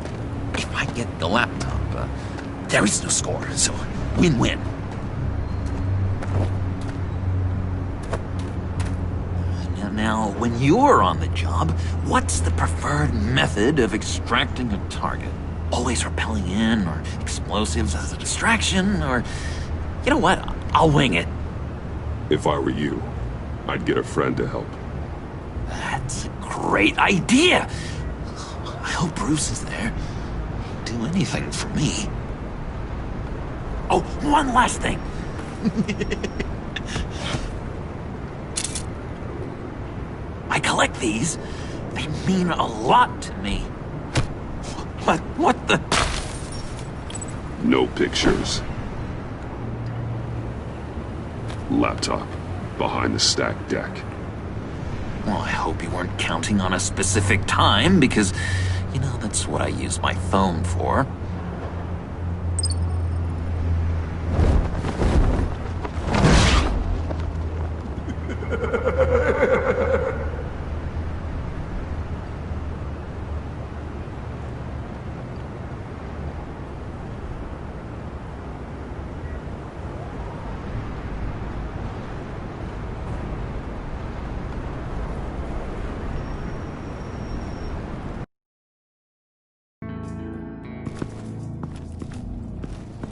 if I get the laptop, there is no score, so win-win. Now, when you're on the job, what's the preferred method of extracting a target? Always rappelling in, or explosives as a distraction, or... You know what? I'll wing it. If I were you, I'd get a friend to help. That's a great idea! I hope Bruce is there. He'd do anything for me. Oh, one last thing. I collect these. They mean a lot to me. What the... No pictures. Laptop. Behind the stacked deck. Well, I hope you weren't counting on a specific time, because, you know, that's what I use my phone for.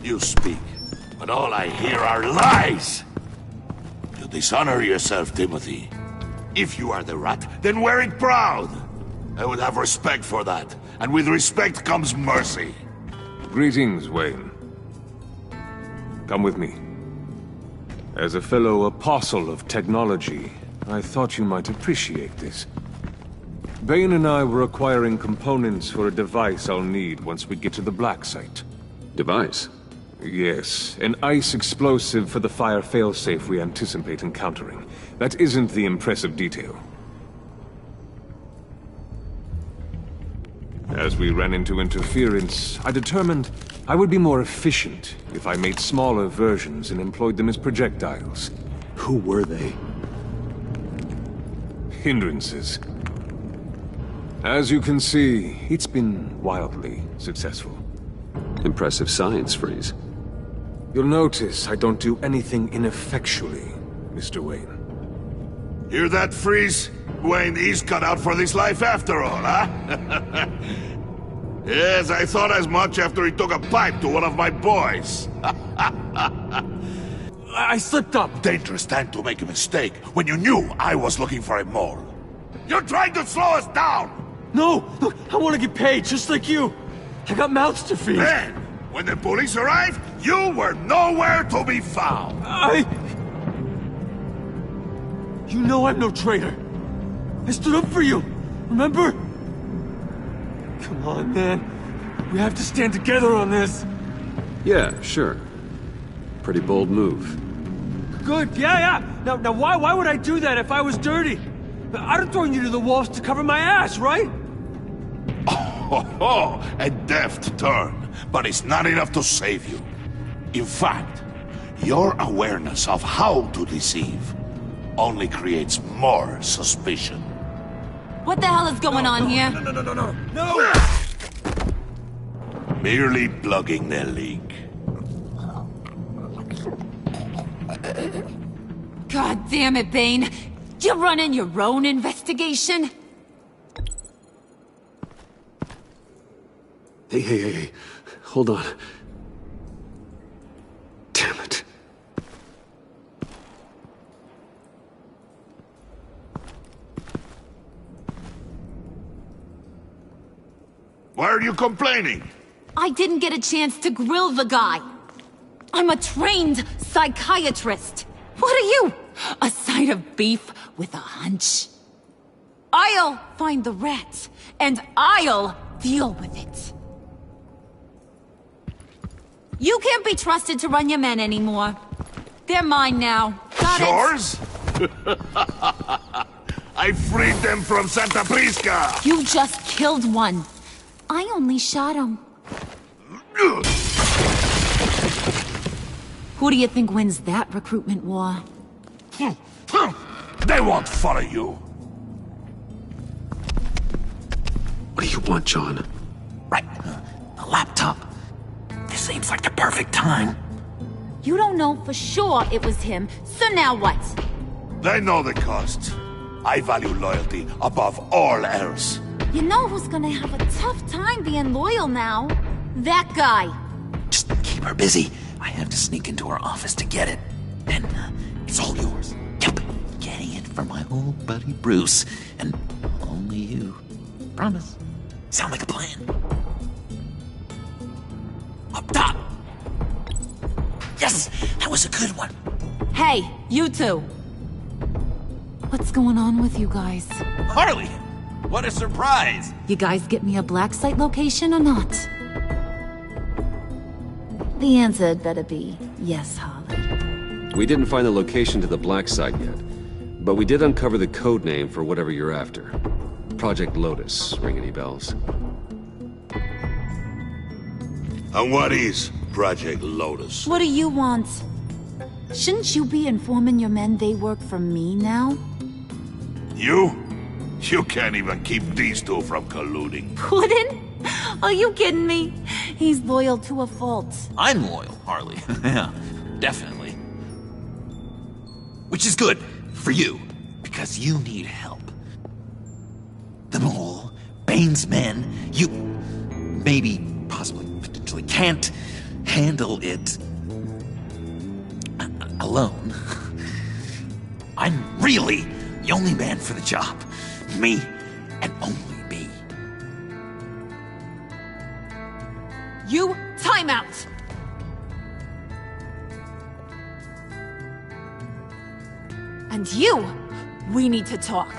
You speak, but all I hear are lies! You dishonor yourself, Timothy. If you are the rat, then wear it proud! I would have respect for that, and with respect comes mercy. Greetings, Wayne. Come with me. As a fellow apostle of technology, I thought you might appreciate this. Bane and I were acquiring components for a device I'll need once we get to the Black Site. Device? Yes, an ice explosive for the fire failsafe we anticipate encountering. That isn't the impressive detail. As we ran into interference, I determined I would be more efficient if I made smaller versions and employed them as projectiles. Who were they? Hindrances. As you can see, it's been wildly successful. Impressive science, Freeze. You'll notice I don't do anything ineffectually, Mr. Wayne. Hear that, Freeze? Wayne, he's cut out for this life after all, huh? Yes, I thought as much after he took a pipe to one of my boys. I slipped up. Dangerous time to make a mistake when you knew I was looking for a mole. You're trying to slow us down! No! Look, I want to get paid, just like you. I got mouths to feed. Then, when the police arrived, you were nowhere to be found. You know I'm no traitor. I stood up for you, remember? Come on, man. We have to stand together on this. Yeah, sure. Pretty bold move. Good, yeah. Now why would I do that if I was dirty? I'd have thrown you to the wolves to cover my ass, right? Oh, a deft turn, but it's not enough to save you. In fact, your awareness of how to deceive only creates more suspicion. What the hell is going on here? No! Merely plugging the leak. God damn it, Bane. You're running your own investigation? Hey. Hold on. Damn it. Why are you complaining? I didn't get a chance to grill the guy. I'm a trained psychiatrist. What are you? A side of beef with a hunch? I'll find the rat, and I'll deal with it. You can't be trusted to run your men anymore. They're mine now. Got it? Yours? I freed them from Santa Prisca! You just killed one. I only shot him. Who do you think wins that recruitment war? They won't follow you. What do you want, John? Right. A laptop. This seems like the perfect time. You don't know for sure it was him, so now what? They know the cost. I value loyalty above all else. You know who's gonna have a tough time being loyal now? That guy. Just keep her busy. I have to sneak into her office to get it. And it's all yours. Yep. Getting it from my old buddy Bruce. And only you. Promise. Sound like a plan? Up top! Yes! That was a good one. Hey, you two. What's going on with you guys? Harley! What a surprise! You guys get me a black site location or not? The answer had better be yes, Harley. We didn't find the location to the black site yet, but we did uncover the code name for whatever you're after. Project Lotus. Ring any bells? And what is Project Lotus? What do you want? Shouldn't you be informing your men they work for me now? You? You can't even keep these two from colluding. Puddin'? Are you kidding me? He's loyal to a fault. I'm loyal, Harley. Yeah, definitely. Which is good for you, because you need help. The Mole, Bane's men, you maybe, possibly, potentially can't handle it alone. I'm really the only man for the job. Me and only me. You, time out! And you, we need to talk.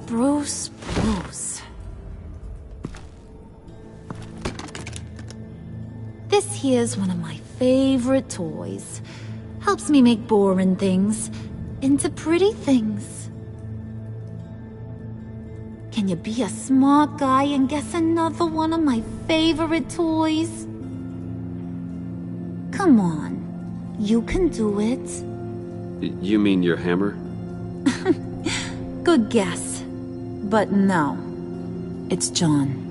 Bruce. This here's one of my favorite toys. Helps me make boring things into pretty things. Can you be a smart guy and guess another one of my favorite toys? Come on, you can do it. You mean your hammer? Good guess. But no, it's John.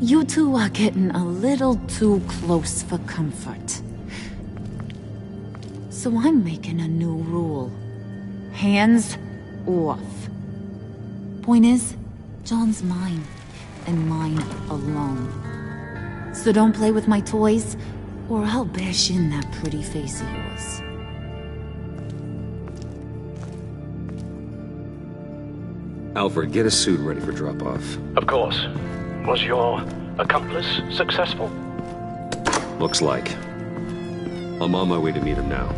You two are getting a little too close for comfort. So I'm making a new rule. Hands off. Point is, John's mine, and mine alone. So don't play with my toys, or I'll bash in that pretty face of yours. Alfred, get a suit ready for drop-off. Of course. Was your accomplice successful? Looks like. I'm on my way to meet him now.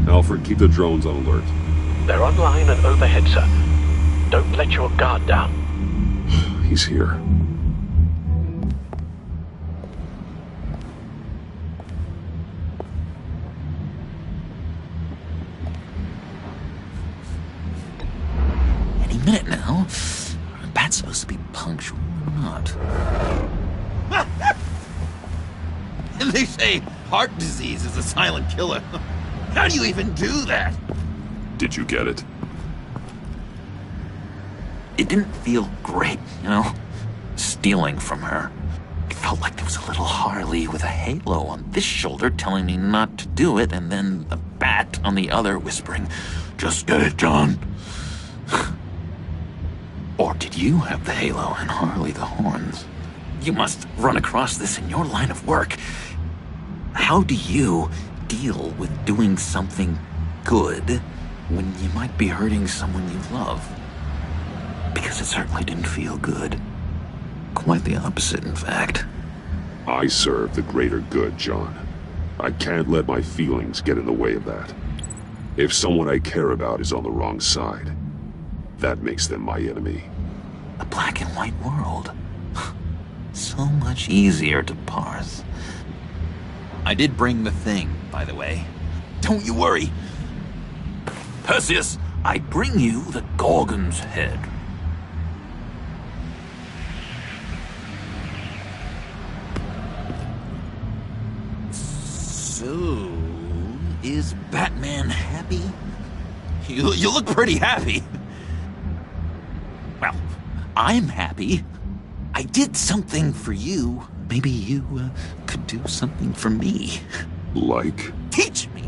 Alfred, keep the drones on alert. They're online and overhead, sir. Don't let your guard down. He's here. Any minute now. Bat's supposed to be punctual or not? They say heart disease is a silent killer. How do you even do that? Did you get it? It didn't feel great, you know? Stealing from her. It felt like there was a little Harley with a halo on this shoulder telling me not to do it, and then the bat on the other whispering, "Just get it, John." Or did you have the halo and Harley the horns? You must run across this in your line of work. How do you deal with doing something good when you might be hurting someone you love? Because it certainly didn't feel good. Quite the opposite, in fact. I serve the greater good, John. I can't let my feelings get in the way of that. If someone I care about is on the wrong side, that makes them my enemy. A black and white world. So much easier to parse. I did bring the thing, by the way. Don't you worry. Perseus, I bring you the Gorgon's head. So, is Batman happy? You look pretty happy. Well, I'm happy. I did something for you. Maybe you could do something for me. Like? Teach me.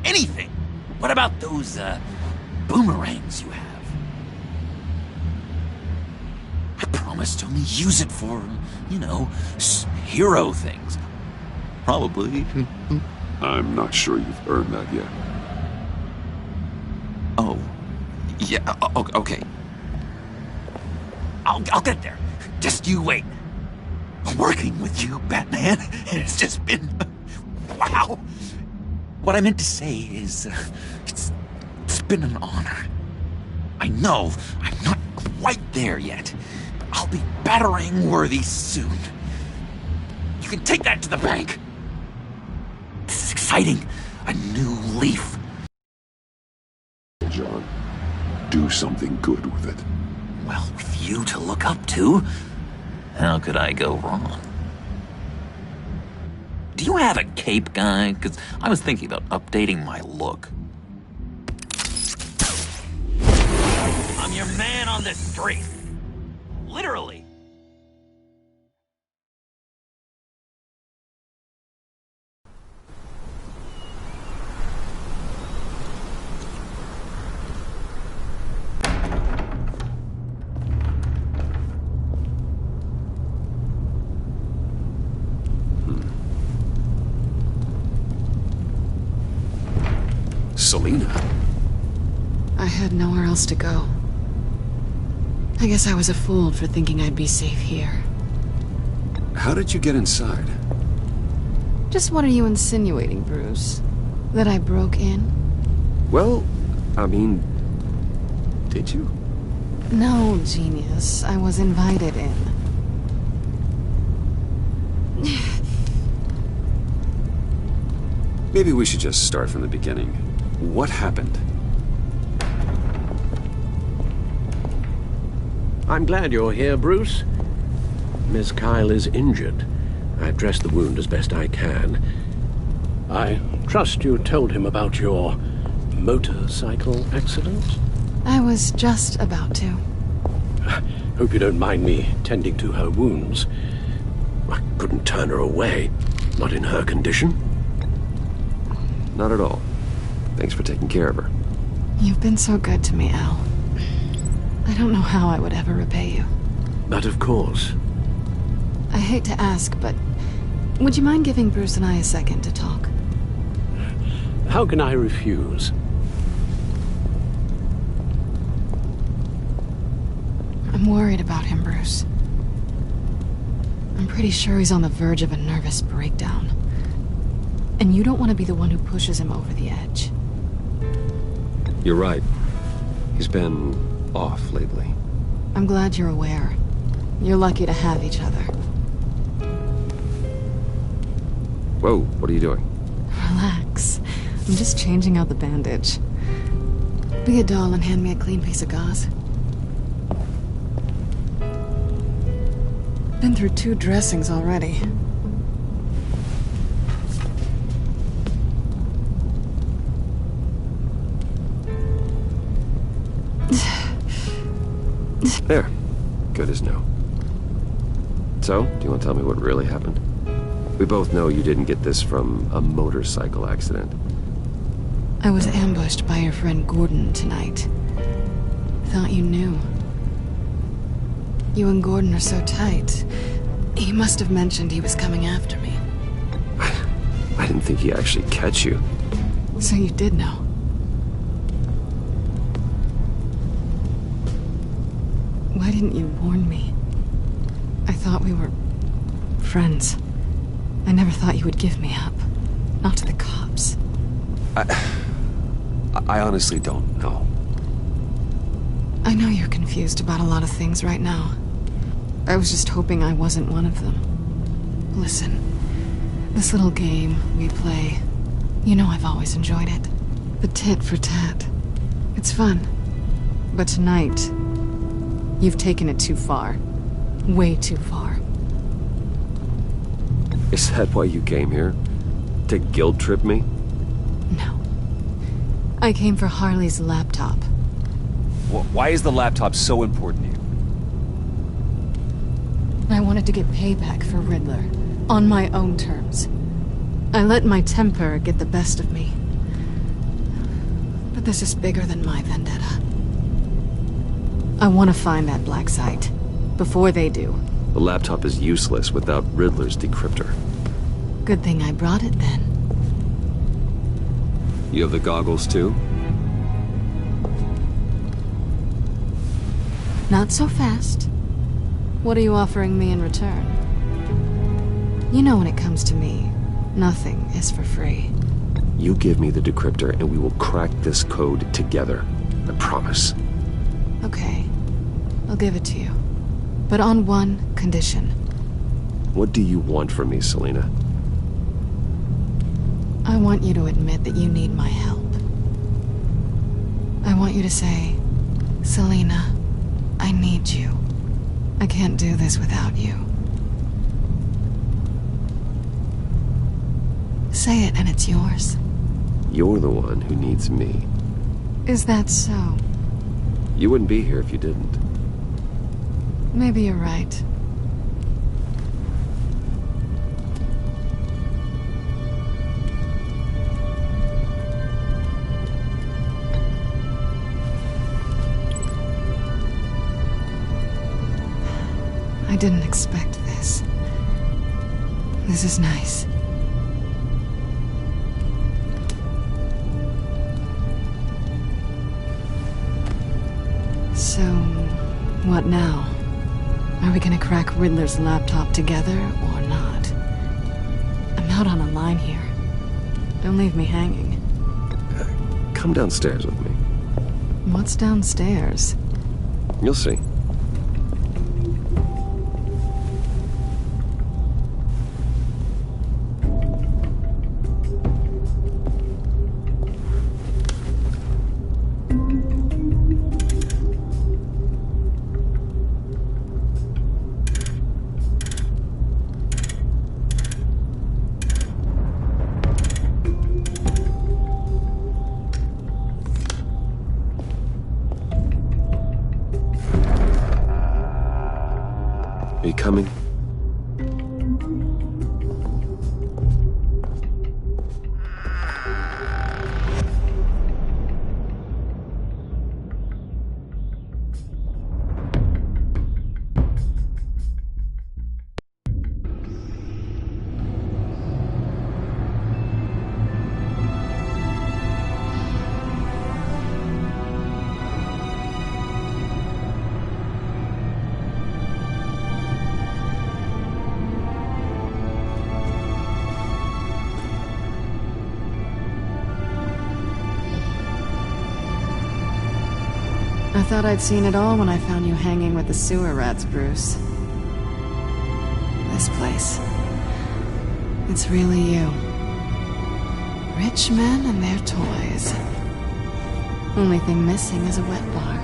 Anything. What about those boomerangs you have? I promised to only use it for, you know, hero things. Probably. I'm not sure you've earned that yet. Oh. Yeah, okay. I'll get there. Just you wait. Working with you, Batman, it's just been... wow. What I meant to say is, it's been an honor. I know I'm not quite there yet. I'll be battering worthy soon. You can take that to the bank. This is exciting. A new leaf. John, do something good with it. Well, with you to look up to, how could I go wrong? Do you have a cape, guy? Because I was thinking about updating my look. the street. Literally. Selina? I had nowhere else to go. I guess I was a fool for thinking I'd be safe here. How did you get inside? Just what are you insinuating, Bruce? That I broke in? Well, I mean, did you? No, genius. I was invited in. Maybe we should just start from the beginning. What happened? I'm glad you're here, Bruce. Miss Kyle is injured. I've dressed the wound as best I can. I trust you told him about your motorcycle accident? I was just about to. Hope you don't mind me tending to her wounds. I couldn't turn her away, not in her condition. Not at all. Thanks for taking care of her. You've been so good to me, Al. I don't know how I would ever repay you. But of course. I hate to ask, but would you mind giving Bruce and I a second to talk? How can I refuse? I'm worried about him, Bruce. I'm pretty sure he's on the verge of a nervous breakdown. And you don't want to be the one who pushes him over the edge. You're right. He's been off lately. I'm glad you're aware. You're lucky to have each other. Whoa, what are you doing? Relax. I'm just changing out the bandage. Be a doll and hand me a clean piece of gauze. Been through 2 dressings already. There. Good as new. So, do you want to tell me what really happened? We both know you didn't get this from a motorcycle accident. I was ambushed by your friend Gordon tonight. Thought you knew. You and Gordon are so tight. He must have mentioned he was coming after me. I didn't think he'd actually catch you. So you did know. Why didn't you warn me? I thought we were friends. I never thought you would give me up. Not to the cops. I honestly don't know. I know you're confused about a lot of things right now. I was just hoping I wasn't one of them. Listen, this little game we play, you know I've always enjoyed it. The tit for tat. It's fun. But tonight, you've taken it too far. Way too far. Is that why you came here? To guilt trip me? No. I came for Harley's laptop. Why is the laptop so important to you? I wanted to get payback for Riddler. On my own terms. I let my temper get the best of me. But this is bigger than my vendetta. I want to find that black site. Before they do. The laptop is useless without Riddler's decryptor. Good thing I brought it then. You have the goggles too? Not so fast. What are you offering me in return? You know when it comes to me, nothing is for free. You give me the decryptor and we will crack this code together. I promise. Okay. I'll give it to you. But on one condition. What do you want from me, Selina? I want you to admit that you need my help. I want you to say, Selina, I need you. I can't do this without you. Say it and it's yours. You're the one who needs me. Is that so? You wouldn't be here if you didn't. Maybe you're right. I didn't expect this. This is nice. So, what now? Are we gonna crack Riddler's laptop together, or not? I'm out on a line here. Don't leave me hanging. Come downstairs with me. What's downstairs? You'll see. Are you coming? I thought I'd seen it all when I found you hanging with the sewer rats, Bruce. This place. It's really you. Rich men and their toys. Only thing missing is a wet bar.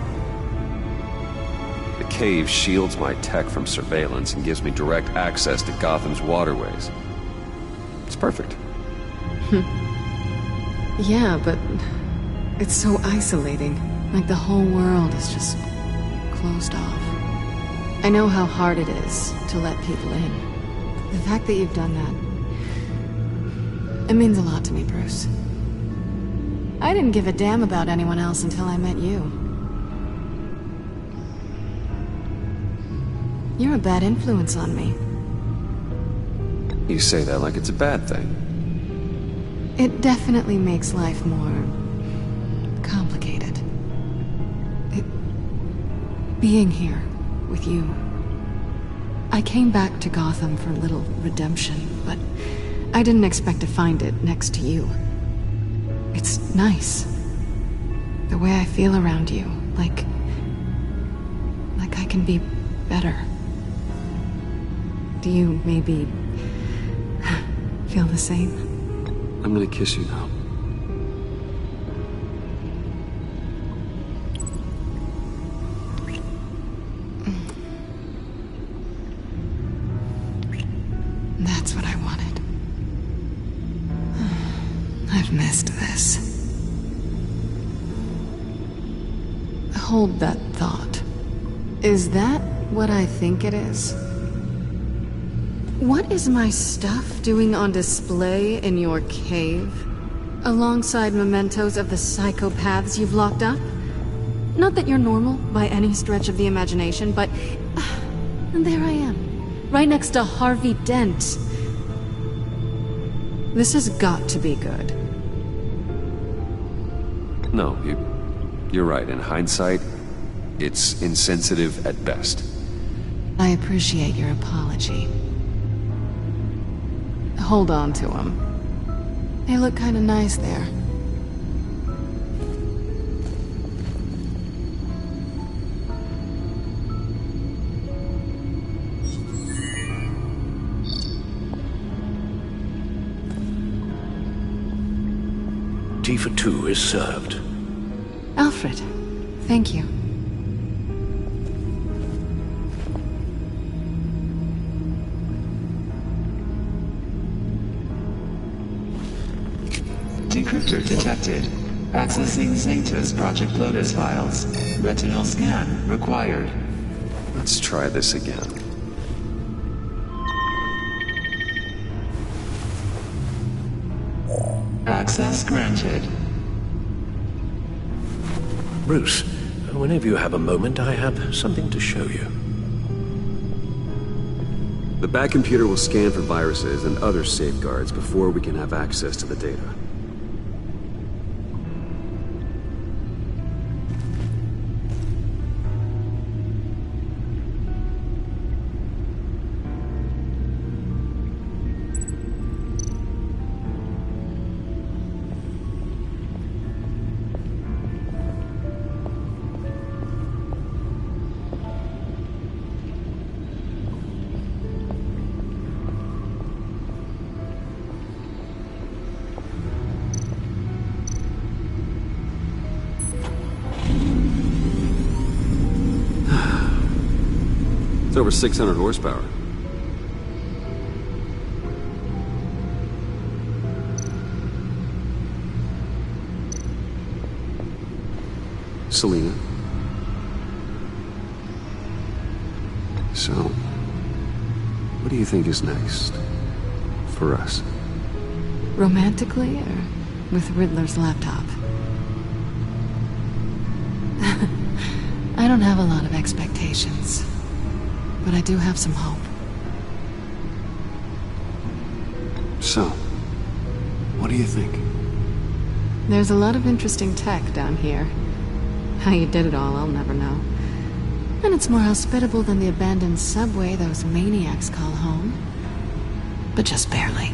The cave shields my tech from surveillance and gives me direct access to Gotham's waterways. It's perfect. Yeah, but it's so isolating. Like the whole world is just closed off. I know how hard it is to let people in. The fact that you've done that, it means a lot to me, Bruce. I didn't give a damn about anyone else until I met you. You're a bad influence on me. You say that like it's a bad thing. It definitely makes life more complicated. Being here with you. I came back to Gotham for a little redemption, but I didn't expect to find it next to you. It's nice. The way I feel around you, like I can be better. Do you maybe feel the same? I'm gonna kiss you now. That's what I wanted. I've missed this. Hold that thought. Is that what I think it is? What is my stuff doing on display in your cave? Alongside mementos of the psychopaths you've locked up? Not that you're normal by any stretch of the imagination, but... and there I am, right next to Harvey Dent. This has got to be good. No, you're right. In hindsight, it's insensitive at best. I appreciate your apology. Hold on to them. They look kind of nice there. Tea for two is served. Alfred, thank you. Decryptor detected. Accessing Zeta's Project Lotus files. Retinal scan required. Let's try this again. Access granted. Bruce, whenever you have a moment, I have something to show you. The back computer will scan for viruses and other safeguards before we can have access to the data. It's over 600 horsepower. Selena. So, what do you think is next? For us? Romantically, or with Riddler's laptop? I don't have a lot of expectations. But I do have some hope. So, what do you think? There's a lot of interesting tech down here. How you did it all, I'll never know. And it's more hospitable than the abandoned subway those maniacs call home. But just barely.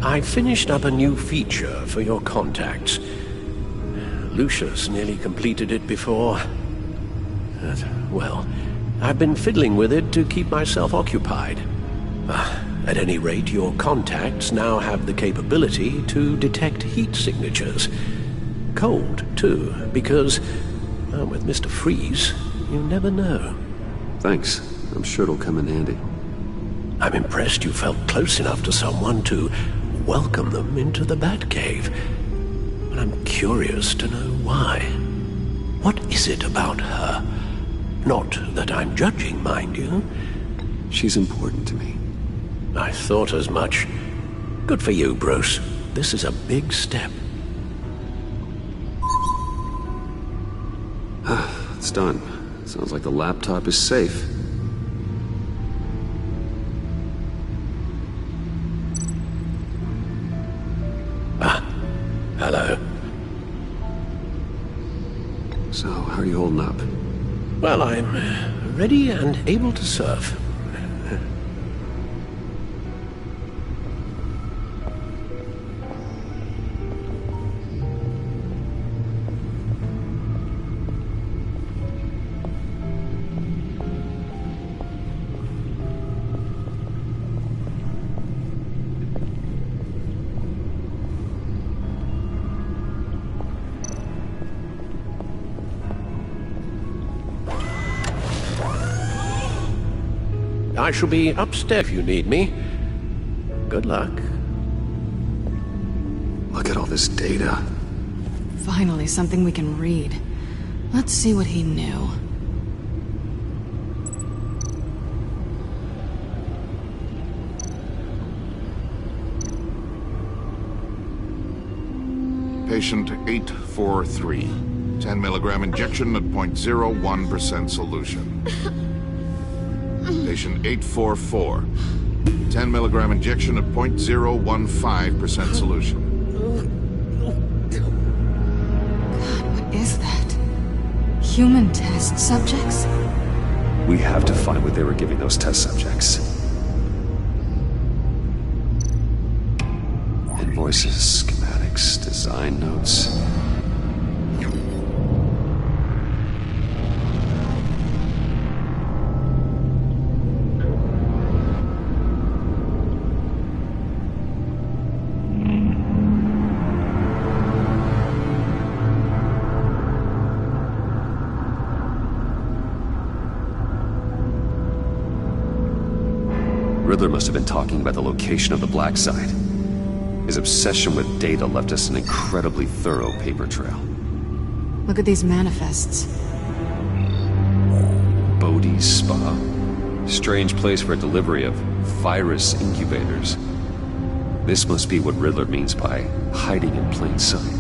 I finished up a new feature for your contacts. Lucius nearly completed it before. Well, I've been fiddling with it to keep myself occupied. At any rate, your contacts now have the capability to detect heat signatures. Cold, too, because, well, with Mr. Freeze, you never know. Thanks. I'm sure it'll come in handy. I'm impressed you felt close enough to someone to welcome them into the Batcave. But I'm curious to know why. What is it about her? Not that I'm judging, mind you. She's important to me. I thought as much. Good for you, Bruce. This is a big step. It's done. Sounds like the laptop is safe. Hello. So, how are you holding up? Well, I'm ready and able to serve. I shall be upstairs if you need me. Good luck. Look at all this data. Finally, something we can read. Let's see what he knew. Patient 843. 10 milligram injection at 0.01% solution. Patient 844. 10 milligram injection at 0.015% solution. God, what is that? Human test subjects? We have to find what they were giving those test subjects. Invoices, schematics, design notes. Riddler must have been talking about the location of the black site. His obsession with data left us an incredibly thorough paper trail. Look at these manifests. Bodhi's Spa. Strange place for a delivery of virus incubators. This must be what Riddler means by hiding in plain sight.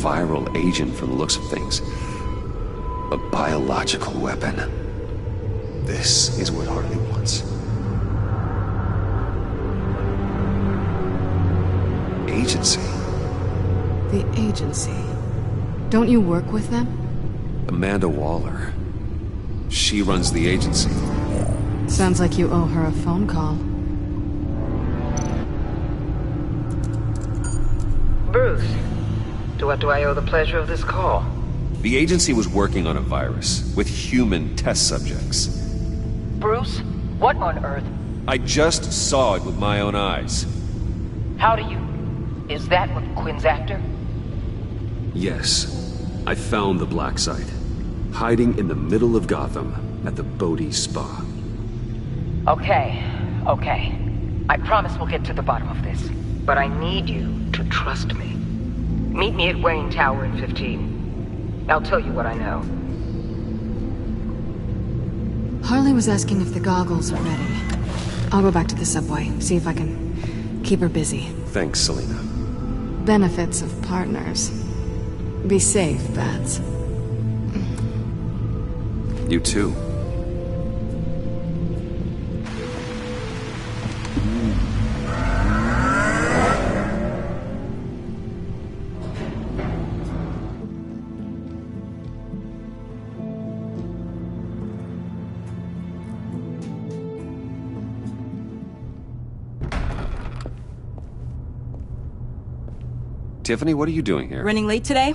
Viral agent from the looks of things. A biological weapon. This is what Harley wants. Agency. The agency. Don't you work with them? Amanda Waller. She runs the agency. Sounds like you owe her a phone call. Bruce. To what do I owe the pleasure of this call? The agency was working on a virus with human test subjects. Bruce? What on earth? I just saw it with my own eyes. How do you... Is that what Quinn's after? Yes. I found the black site. Hiding in the middle of Gotham at the Bodhi Spa. Okay. I promise we'll get to the bottom of this. But I need you to trust me. Meet me at Wayne Tower in 15. I'll tell you what I know. Harley was asking if the goggles are ready. I'll go back to the subway, see if I can keep her busy. Thanks, Selina. Benefits of partners. Be safe, Bats. You too. Tiffany, what are you doing here? Running late today?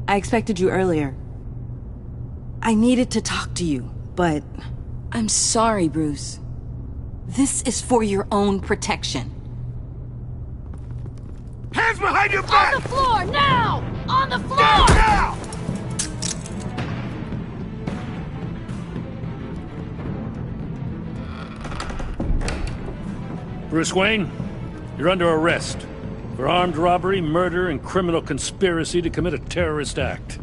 I expected you earlier. I needed to talk to you, but... I'm sorry, Bruce. This is for your own protection. Hands behind your back! On the floor, now! On the floor! Down now! Bruce Wayne, you're under arrest for armed robbery, murder, and criminal conspiracy to commit a terrorist act.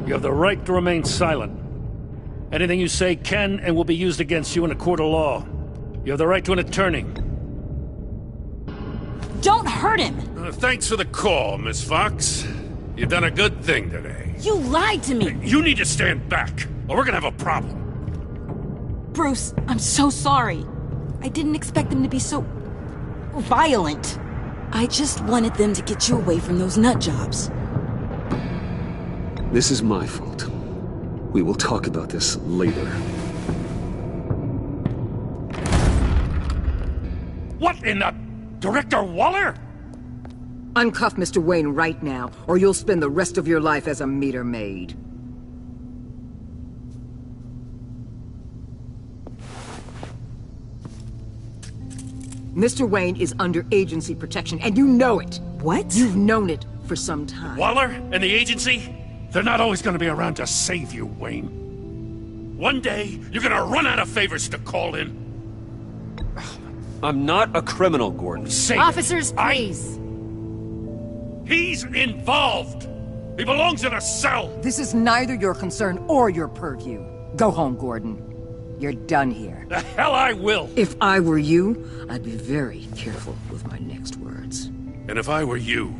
You have the right to remain silent. Anything you say can and will be used against you in a court of law. You have the right to an attorney. Don't hurt him! Thanks for the call, Miss Fox. You've done a good thing today. You lied to me! You need to stand back, or we're gonna have a problem. Bruce, I'm so sorry. I didn't expect them to be so... violent. I just wanted them to get you away from those nut jobs. This is my fault. We will talk about this later. What in the... Director Waller? Uncuff Mr. Wayne right now, or you'll spend the rest of your life as a meter maid. Mr. Wayne is under agency protection, and you know it. What? You've known it for some time. Waller and the agency? They're not always gonna be around to save you, Wayne. One day, you're gonna run out of favors to call in. I'm not a criminal, Gordon. Say Officers, please. He's involved! He belongs in a cell! This is neither your concern or your purview. Go home, Gordon. You're done here. The hell I will! If I were you, I'd be very careful with my next words. And if I were you,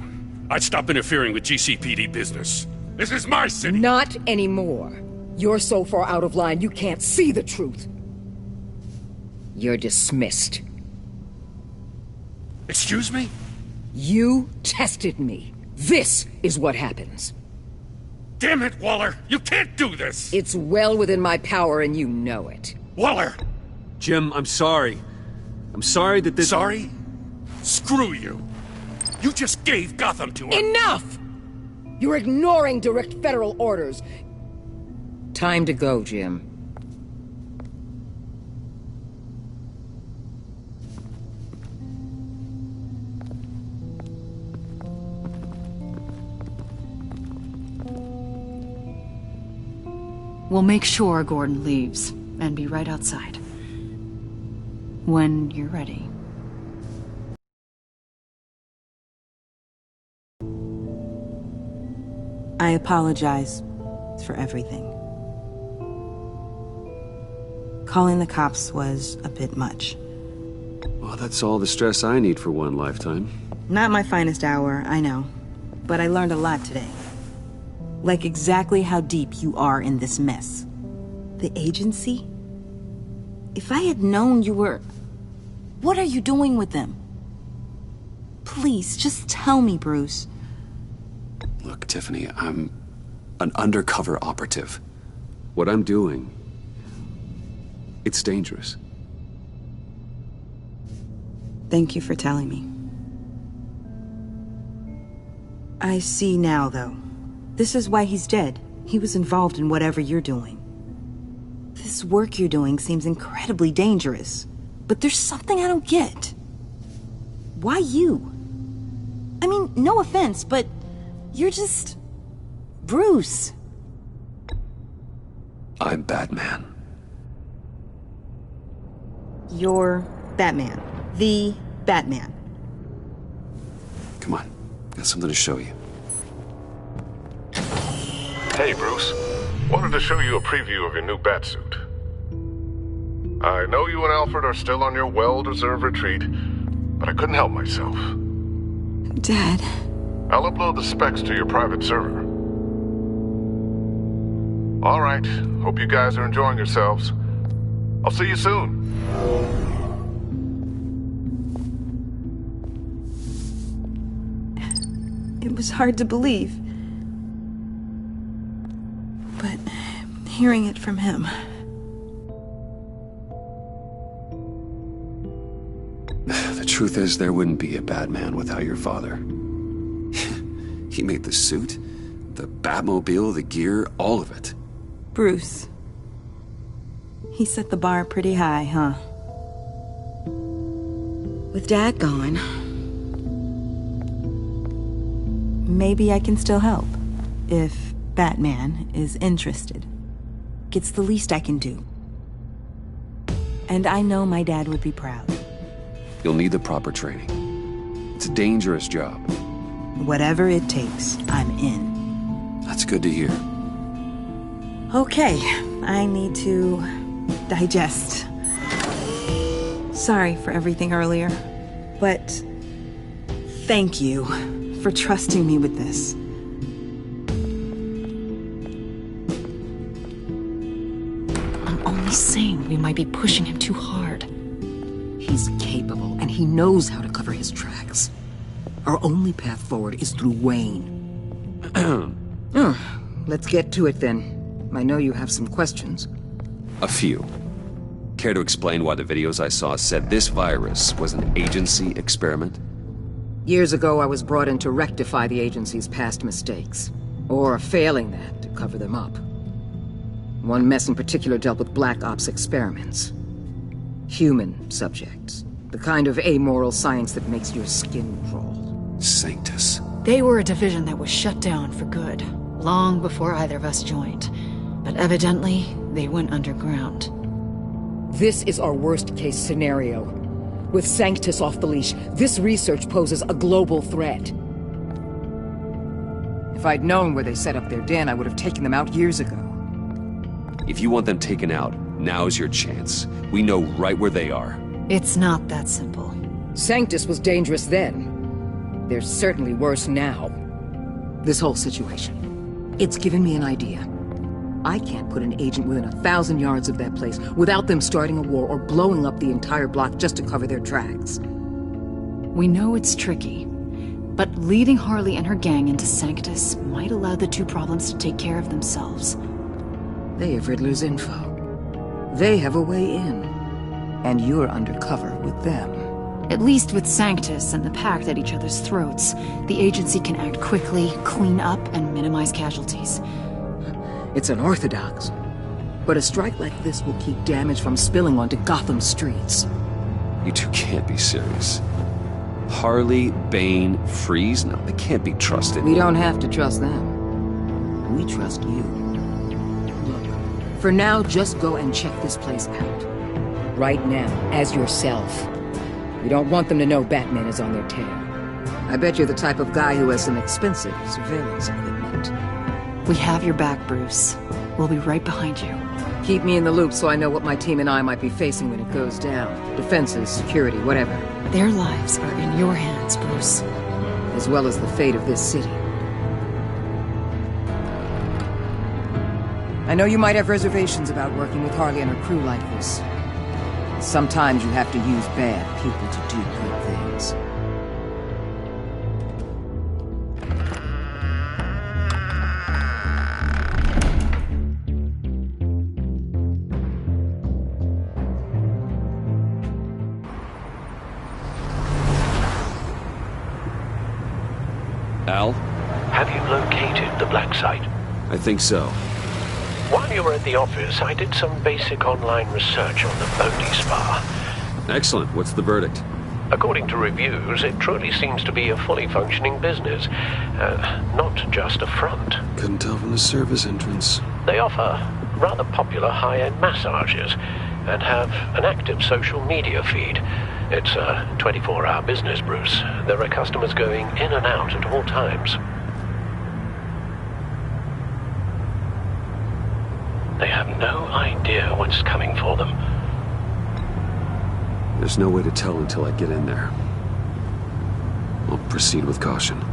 I'd stop interfering with GCPD business. This is my city! Not anymore. You're so far out of line you can't see the truth. You're dismissed. Excuse me? You tested me. This is what happens. Damn it, Waller! You can't do this! It's well within my power and you know it. Waller! Jim, I'm sorry. I'm sorry that this... Sorry? Screw you. You just gave Gotham to her. Enough! You're ignoring direct federal orders. Time to go, Jim. We'll make sure Gordon leaves, and be right outside. When you're ready. I apologize for everything. Calling the cops was a bit much. Well, that's all the stress I need for one lifetime. Not my finest hour, I know. But I learned a lot today. Like exactly how deep you are in this mess. The agency? If I had known you were... What are you doing with them? Please, just tell me, Bruce. Look, Tiffany, I'm an undercover operative. What I'm doing, it's dangerous. Thank you for telling me. I see now, though. This is why he's dead. He was involved in whatever you're doing. This work you're doing seems incredibly dangerous. But there's something I don't get. Why you? I mean, no offense, but you're just... Bruce. I'm Batman. You're Batman. The Batman. Come on, got something to show you. Hey, Bruce. Wanted to show you a preview of your new batsuit. I know you and Alfred are still on your well-deserved retreat, but I couldn't help myself. Dad. I'll upload the specs to your private server. All right. Hope you guys are enjoying yourselves. I'll see you soon. It was hard to believe. But hearing it from him... The truth is, there wouldn't be a Batman without your father. He made the suit, the Batmobile, the gear, all of it. Bruce. He set the bar pretty high, huh? With Dad gone... maybe I can still help. If Batman is interested. It's the least I can do. And I know my dad would be proud. You'll need the proper training. It's a dangerous job. Whatever it takes, I'm in. That's good to hear. Okay, I need to digest. Sorry for everything earlier, but thank you for trusting me with this. I'm only saying we might be pushing him too hard. He's capable, and he knows how to cover his tracks. Our only path forward is through Wayne. Let's get to it, then. I know you have some questions. A few. Care to explain why the videos I saw said this virus was an agency experiment? Years ago, I was brought in to rectify the agency's past mistakes. Or, failing that, to cover them up. One mess in particular dealt with Black Ops experiments. Human subjects. The kind of amoral science that makes your skin crawl. Sanctus. They were a division that was shut down for good, long before either of us joined. But evidently, they went underground. This is our worst-case scenario. With Sanctus off the leash, this research poses a global threat. If I'd known where they set up their den, I would have taken them out years ago. If you want them taken out, now's your chance. We know right where they are. It's not that simple. Sanctus was dangerous then. They're certainly worse now. This whole situation, it's given me an idea. I can't put an agent within 1,000 yards of that place without them starting a war or blowing up the entire block just to cover their tracks. We know it's tricky, but leading Harley and her gang into Sanctus might allow the two problems to take care of themselves. They have Riddler's info. They have a way in. And you're undercover with them. At least with Sanctus and the Pact at each other's throats, the agency can act quickly, clean up, and minimize casualties. It's unorthodox. But a strike like this will keep damage from spilling onto Gotham streets. You two can't be serious. Harley, Bane, Freeze? No, they can't be trusted. We don't have to trust them. We trust you. Look, for now, just go and check this place out. Right now, as yourself. We don't want them to know Batman is on their tail. I bet you're the type of guy who has some expensive surveillance equipment. We have your back, Bruce. We'll be right behind you. Keep me in the loop so I know what my team and I might be facing when it goes down. Defenses, security, whatever. Their lives are in your hands, Bruce. As well as the fate of this city. I know you might have reservations about working with Harley and her crew like this. Sometimes you have to use bad people to do good things. Al? Have you located the black site? I think so. While you were at the office, I did some basic online research on the Bodhi Spa. Excellent. What's the verdict? According to reviews, it truly seems to be a fully functioning business, not just a front. Couldn't tell from the service entrance. They offer rather popular high-end massages and have an active social media feed. It's a 24-hour business, Bruce. There are customers going in and out at all times. They have no idea what's coming for them. There's no way to tell until I get in there. I'll proceed with caution.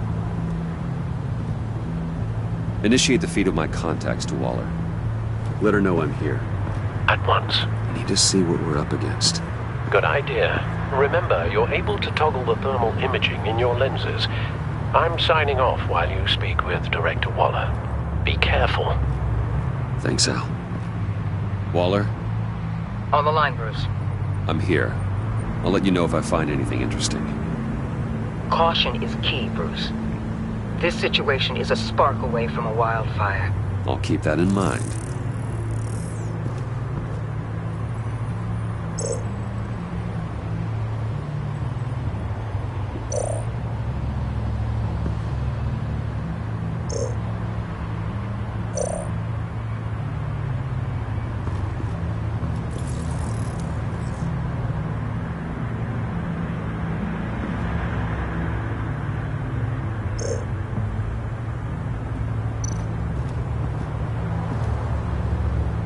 Initiate the feed of my contacts to Waller. Let her know I'm here. At once. I need to see what we're up against. Good idea. Remember, you're able to toggle the thermal imaging in your lenses. I'm signing off while you speak with Director Waller. Be careful. Thanks, Al. Waller? On the line, Bruce. I'm here. I'll let you know if I find anything interesting. Caution is key, Bruce. This situation is a spark away from a wildfire. I'll keep that in mind.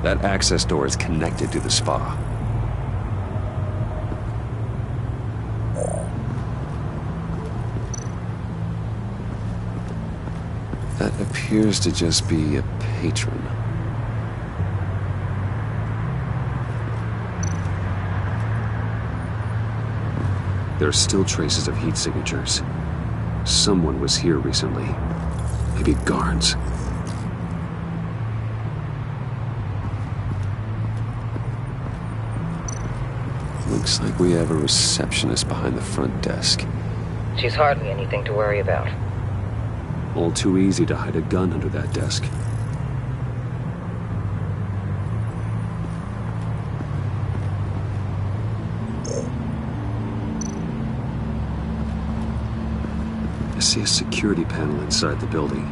That access door is connected to the spa. That appears to just be a patron. There are still traces of heat signatures. Someone was here recently. Maybe guards. Looks like we have a receptionist behind the front desk. She's hardly anything to worry about. All too easy to hide a gun under that desk. see a security panel inside the building.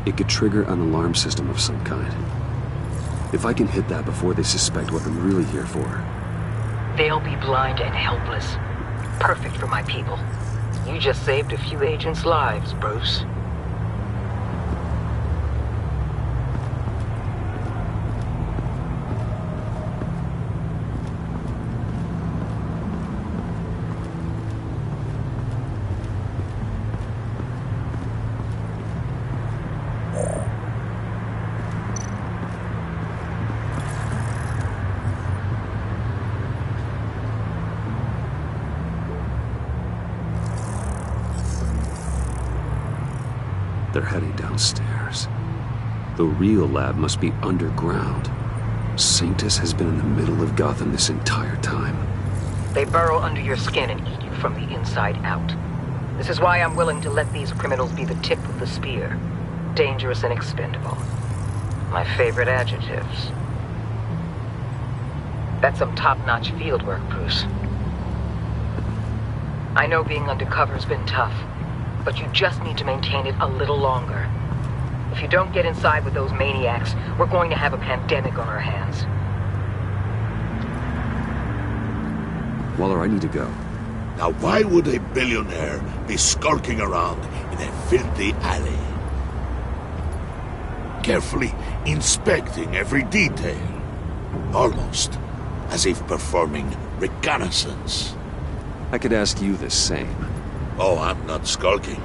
It could trigger an alarm system of some kind. If I can hit that before they suspect what I'm really here for. They'll be blind and helpless. Perfect for my people. You just saved a few agents' lives, Bruce. They're heading downstairs. The real lab must be underground. Sanctus has been in the middle of Gotham this entire time. They burrow under your skin and eat you from the inside out. This is why I'm willing to let these criminals be the tip of the spear. Dangerous and expendable. My favorite adjectives. That's some top-notch field work, Bruce. I know being undercover's been tough, but you just need to maintain it a little longer. If you don't get inside with those maniacs, we're going to have a pandemic on our hands. Waller, I need to go. Now why would a billionaire be skulking around in a filthy alley? Carefully inspecting every detail. Almost as if performing reconnaissance. I could ask you the same. Oh, I'm not skulking.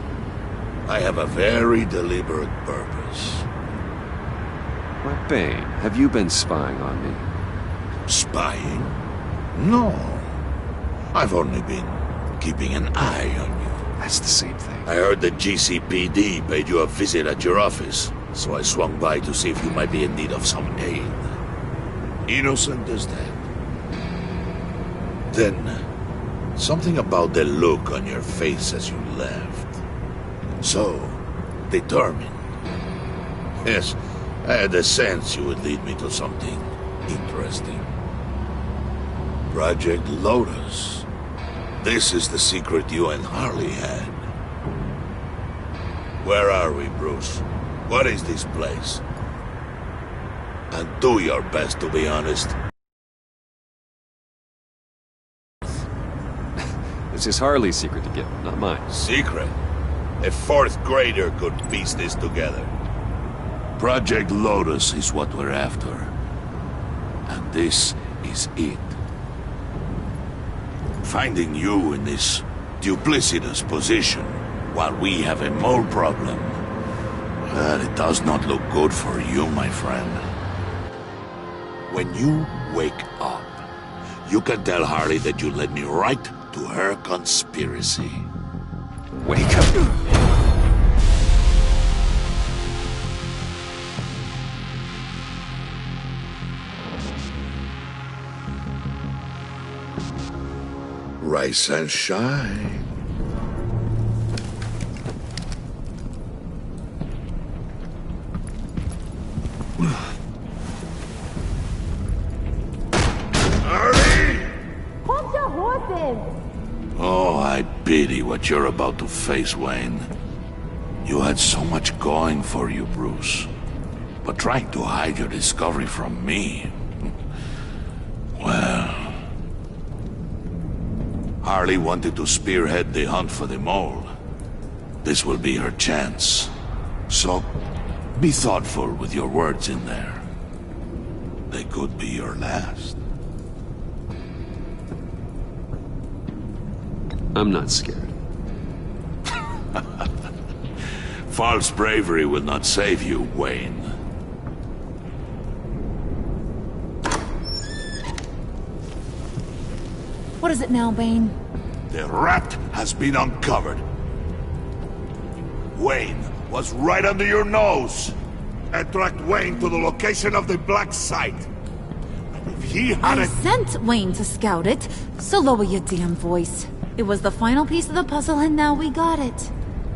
I have a very deliberate purpose. Why, Bane, have you been spying on me? Spying? No. I've only been keeping an eye on you. That's the same thing. I heard the GCPD paid you a visit at your office, so I swung by to see if you might be in need of some aid. Innocent as that. Then, something about the look on your face as you left. So, determined. Yes, I had a sense you would lead me to something interesting. Project Lotus. This is the secret you and Harley had. Where are we, Bruce? What is this place? And do your best to be honest. This is Harley's secret to give, not mine. Secret? A fourth grader could piece this together. Project Lotus is what we're after. And this is it. Finding you in this duplicitous position while we have a mole problem. Well, it does not look good for you, my friend. When you wake up, you can tell Harley that you led me right to her conspiracy. Wake up. Rise and shine. Oh, I pity what you're about to face, Wayne. You had so much going for you, Bruce. But trying to hide your discovery from me... Well... Harley wanted to spearhead the hunt for the mole. This will be her chance. So, be thoughtful with your words in there. They could be your last. I'm not scared. False bravery will not save you, Wayne. What is it now, Bane? The rat has been uncovered. Wayne was right under your nose. And tracked Wayne to the location of the black site. And if he I hadn't... sent Wayne to scout it, so lower your damn voice. It was the final piece of the puzzle and now we got it.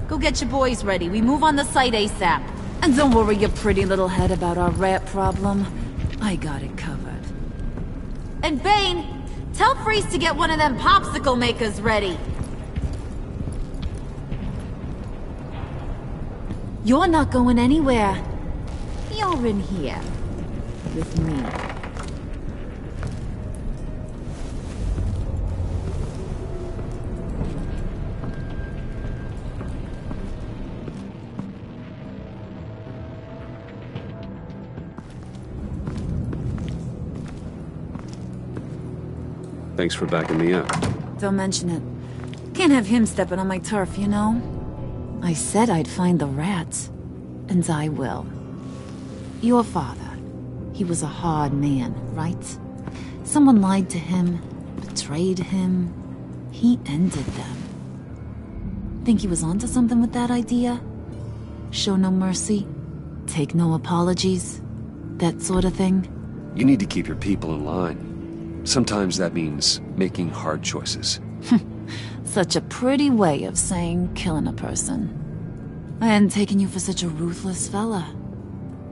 Go get your boys ready, we move on the site ASAP. And don't worry your pretty little head about our rat problem. I got it covered. And Bane, tell Freeze to get one of them popsicle makers ready. You're not going anywhere. You're in here. With me. Thanks for backing me up. Don't mention it. Can't have him stepping on my turf, you know? I said I'd find the rats. And I will. Your father. He was a hard man, right? Someone lied to him, betrayed him. He ended them. Think he was onto something with that idea? Show no mercy? Take no apologies? That sort of thing? You need to keep your people in line. Sometimes that means making hard choices. Such a pretty way of saying killing a person. I hadn't taken you for such a ruthless fella.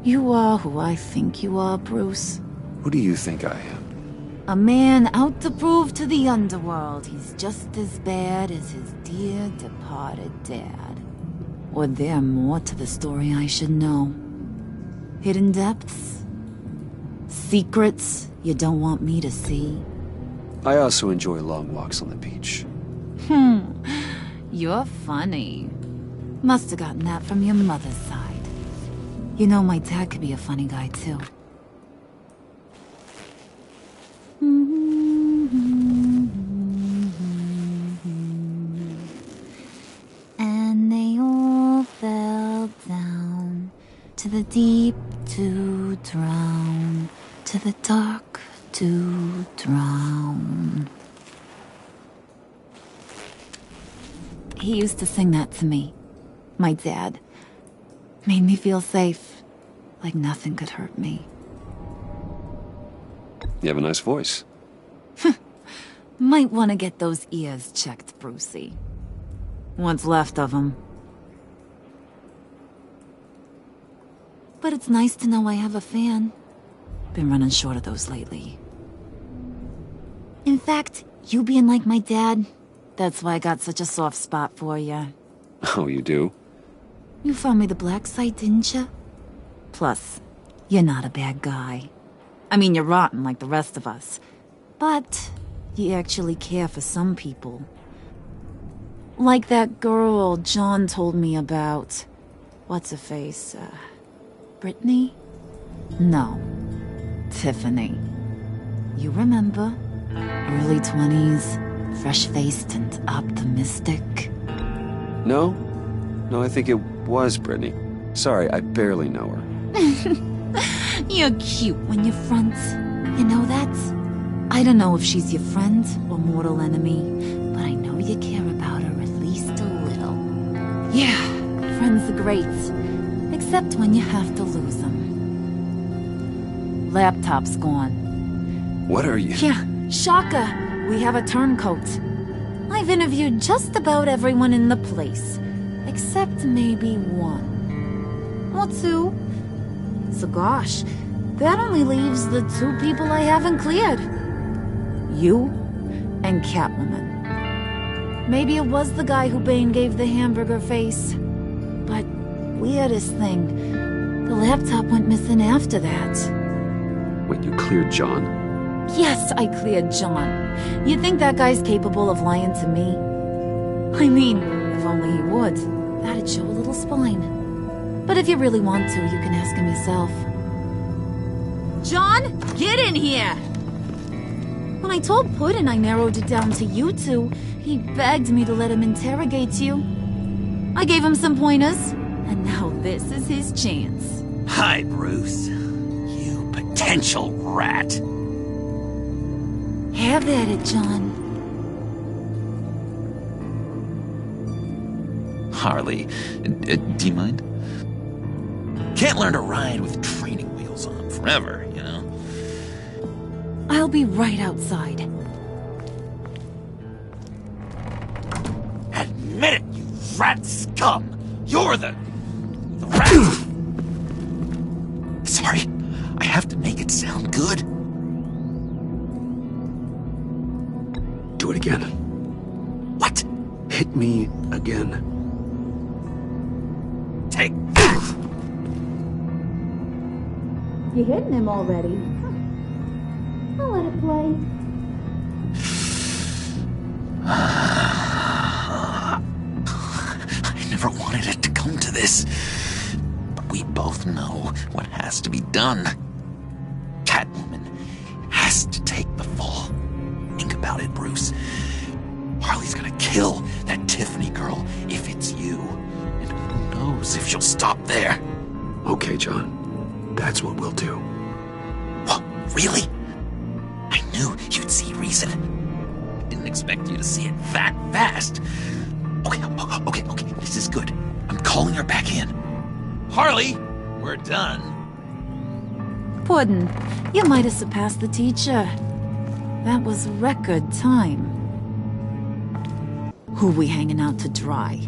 You are who I think you are, Bruce. Who do you think I am? A man out to prove to the underworld he's just as bad as his dear departed dad. Or there more to the story I should know. Hidden depths? Secrets you don't want me to see? I also enjoy long walks on the beach. You're funny. Must have gotten that from your mother's side. You know, my dad could be a funny guy, too. And they all fell down to the deep to drown, to the dark to drown. He used to sing that to me. My dad. Made me feel safe. Like nothing could hurt me. You have a nice voice. Might want to get those ears checked, Brucey. What's left of them. But it's nice to know I have a fan. Been running short of those lately. In fact, you being like my dad, that's why I got such a soft spot for you. Oh, you do? You found me the black site, didn't you? Plus, you're not a bad guy. I mean, you're rotten like the rest of us. But you actually care for some people. Like that girl John told me about. What's her face? Brittany? No. Tiffany. You remember? Early 20s, fresh-faced and optimistic. No? No, I think it was Brittany. Sorry, I barely know her. You're cute when you're front. You know that? I don't know if she's your friend or mortal enemy, but I know you care about her at least a little. Yeah, friends are great. Except when you have to lose them. Laptop's gone. What are you? Yeah, shocker. We have a turncoat. I've interviewed just about everyone in the place. Except maybe one. Or two. So gosh, that only leaves the two people I haven't cleared. You and Catwoman. Maybe it was the guy who Bane gave the hamburger face. But weirdest thing, the laptop went missing after that. Wait, you cleared John? Yes, I cleared John. You think that guy's capable of lying to me? I mean, if only he would. That'd show a little spine. But if you really want to, you can ask him yourself. John, get in here! When I told Puddin' I narrowed it down to you two, he begged me to let him interrogate you. I gave him some pointers, and now this is his chance. Hi, Bruce. You potential rat. Have at it, John. Harley, do you mind? Can't learn to ride with training wheels on forever, you know? I'll be right outside. Admit it, you rat scum! You're the rat! Sorry, I have to make it sound good. Do it again. What? Hit me again. Take you're hitting him already. I'll let it play. I never wanted it to come to this. But we both know what has to be done. Catwoman has to take the fall. Think about it, Bruce. Harley's gonna kill that Tiffany girl if it's you. And who knows if she'll stop there. Okay, John. That's what we'll do. What? Really? I knew you'd see reason. I didn't expect you to see it that fast. Okay. This is good. I'm calling her back in. Harley, we're done. Puddin', you might have surpassed the teacher. That was record time. Who we hanging out to dry?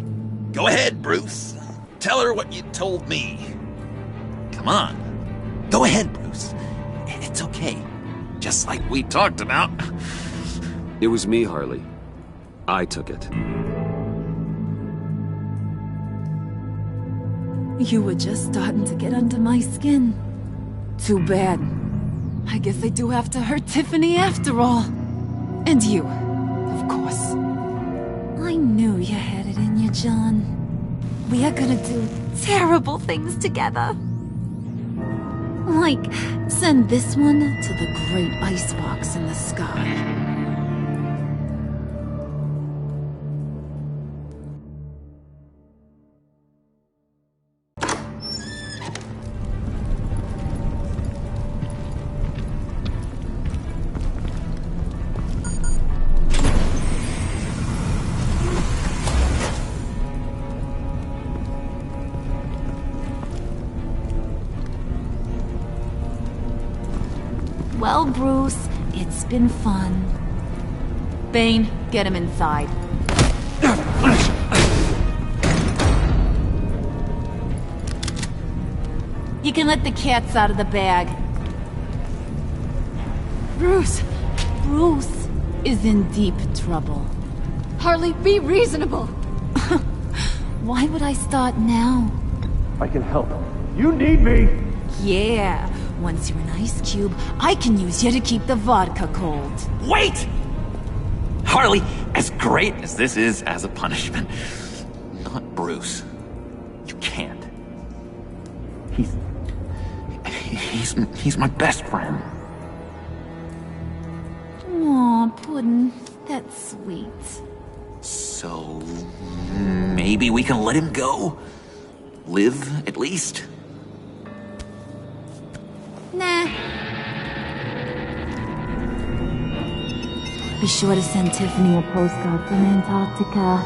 Go ahead, Bruce. Tell her what you told me. Come on. Go ahead, Bruce. It's okay. Just like we talked about. It was me, Harley. I took it. You were just starting to get under my skin. Too bad. I guess I do have to hurt Tiffany after all. And you, of course. I knew you had it in you, John. We are gonna do terrible things together. Like, send this one to the great icebox in the sky. Well, Bruce, it's been fun. Bane, get him inside. You can let the cats out of the bag. Bruce! Bruce is in deep trouble. Harley, be reasonable! Why would I start now? I can help. You need me! Yeah, once you're an ice cube, I can use you to keep the vodka cold. Wait! Harley, as great as this is as a punishment, not Bruce. You can't. He's my best friend. Aw, Puddin', that's sweet. So, maybe we can let him go? Live, at least? Nah. Be sure to send Tiffany a postcard from Antarctica.